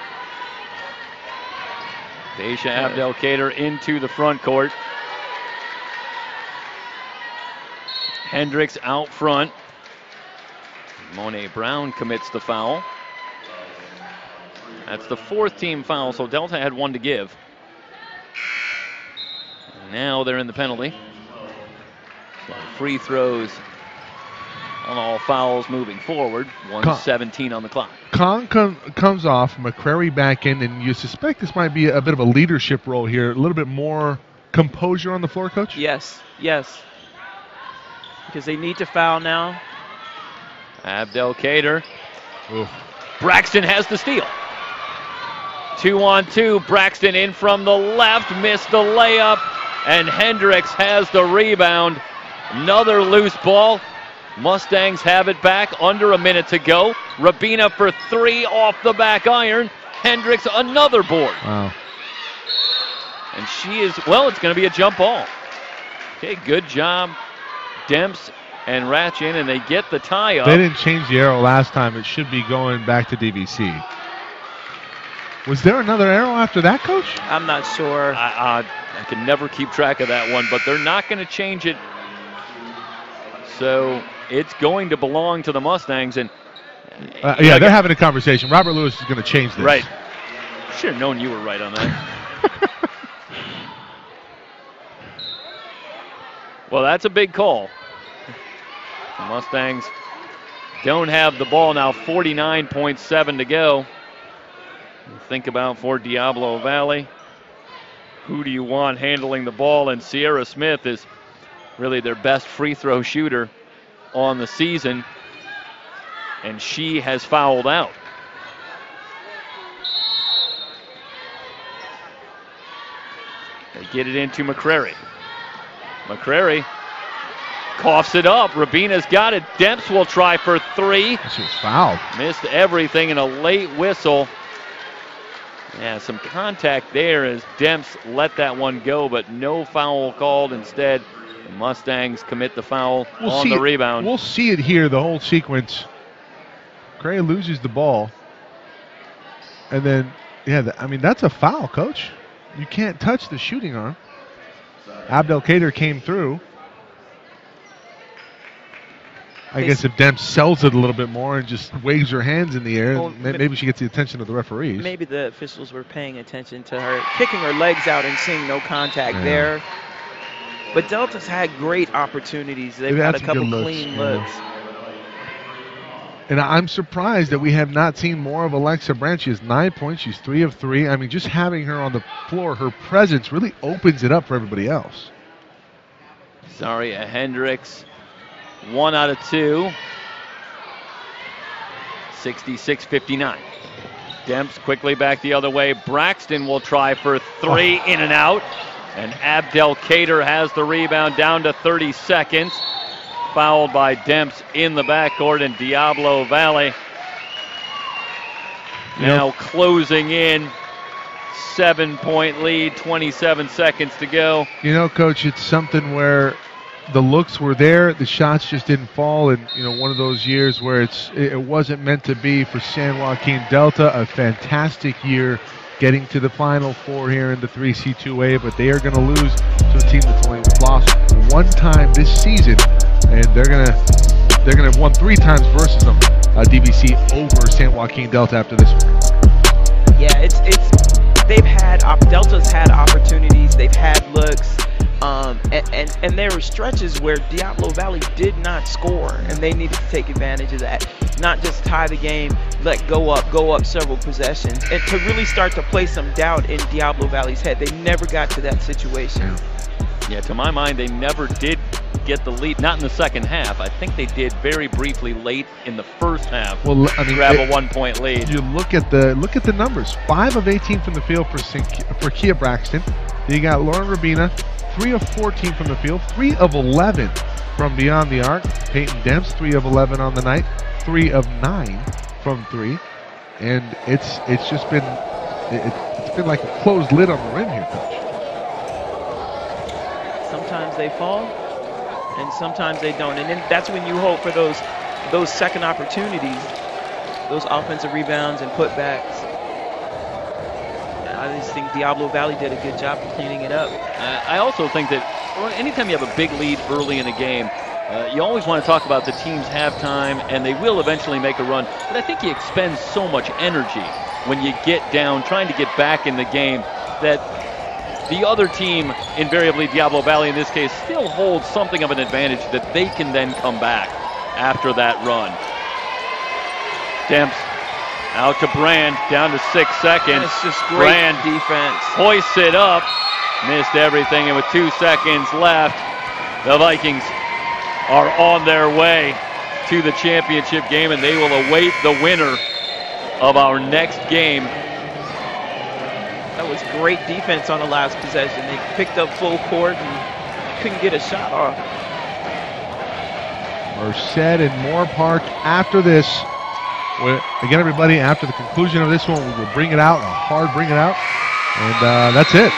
Deja Abdelkader into the front court. Hendricks out front. Monet Brown commits the foul. That's the 4th team foul, so Delta had 1 to give. Now they're in the penalty. So free throws on all fouls moving forward. 1:17 on the clock. Kong comes off, McCrary back in, and you suspect this might be a bit of a leadership role here. A little bit more composure on the floor, Coach? Yes. Because they need to foul now. Abdelkader. Braxton has the steal. 2-on-2. Braxton in from the left, missed the layup, and Hendricks has the rebound. Another loose ball. Mustangs have it back, under a minute to go. Rabina for 3 off the back iron. Hendricks another board. Wow. And she is, well, it's going to be a jump ball. Okay, good job, Demps and Rathjen, and they get the tie up. They didn't change the arrow last time. It should be going back to DVC. Was there another arrow after that, Coach? I'm not sure. I can never keep track of that one, but they're not going to change it. So it's going to belong to the Mustangs. And Yeah, they're having a conversation. Robert Lewis is going to change this. Right. Should have known you were right on that. Well, that's a big call. The Mustangs don't have the ball now. 49.7 to go. Think about for Diablo Valley. Who do you want handling the ball? And Sierra Smith is really their best free throw shooter on the season. And she has fouled out. They get it into McCrary. McCrary coughs it up. Rabina's got it. Demps will try for three. She was fouled. Missed everything in a late whistle. Yeah, some contact there as Demps let that one go, but no foul called. Instead, the Mustangs commit the foul on the rebound. We'll see it here, the whole sequence. McCrary loses the ball. And then, yeah, I mean, that's a foul, Coach. You can't touch the shooting arm. Abdelkader came through. I guess if Demps sells it a little bit more and just waves her hands in the air, well, maybe she gets the attention of the referees. Maybe the officials were paying attention to her kicking her legs out and seeing no contact there. But Delta's had great opportunities. They've had a couple clean looks. And I'm surprised that we have not seen more of Alexa Brandt. She has 9 points. She's 3 of 3. I mean, just having her on the floor, her presence really opens it up for everybody else. Zaria Hendricks, 1 out of 2. 66-59. Demps quickly back the other way. Braxton will try for three, in and out. And Abdelkader has the rebound down to 30 seconds. Fouled by Demps in the backcourt, and Diablo Valley now closing in. 7-point lead, 27 seconds to go. You know, Coach, it's something where the looks were there, the shots just didn't fall, and you know, one of those years where it wasn't meant to be for San Joaquin Delta. A fantastic year getting to the Final Four here in the 3C2A, but they are going to lose to a team that's only lost one time this season, and they're gonna have won 3 times versus them, DVC over San Joaquin Delta after this one. Yeah, Delta's had opportunities, they've had looks, and there were stretches where Diablo Valley did not score, and they needed to take advantage of that. Not just tie the game, go up several possessions, and to really start to play some doubt in Diablo Valley's head. They never got to that situation. Yeah, to my mind, they never did get the lead. Not in the second half. I think they did very briefly late in the first half. Well, I mean, grab a 1-point lead. You look at the numbers. 5 of 18 from the field for Kia Braxton. Then you got Lauren Rabina, 3 of 14 from the field, 3 of 11 from beyond the arc. Peyton Demps, 3 of 11 on the night, 3 of 9 from 3, and it's just been like a closed lid on the rim here, Coach. Sometimes they fall, and sometimes they don't, and then that's when you hope for those second opportunities, those offensive rebounds and putbacks. I just think Diablo Valley did a good job of cleaning it up. I also think that anytime you have a big lead early in a game, you always want to talk about the team's halftime, and they will eventually make a run. But I think you expend so much energy when you get down, trying to get back in the game, that the other team, invariably Diablo Valley in this case, still holds something of an advantage that they can then come back after that run. Demps out to Brand, down to 6 seconds. It's just great defense. Hoists it up, missed everything, and with 2 seconds left, the Vikings are on their way to the championship game, and they will await the winner of our next game. That was great defense on the last possession. They picked up full court and couldn't get a shot off. Merced and Moore Park after this. Again, everybody, after the conclusion of this one, we will bring it out, a hard bring it out, and that's it.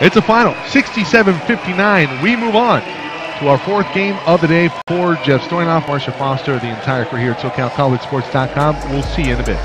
It's a final, 67-59. We move on to our 4th game of the day for Jeff Stoynoff, Marsha Foster, the entire crew here at SoCalCollegeSports.com. We'll see you in a bit.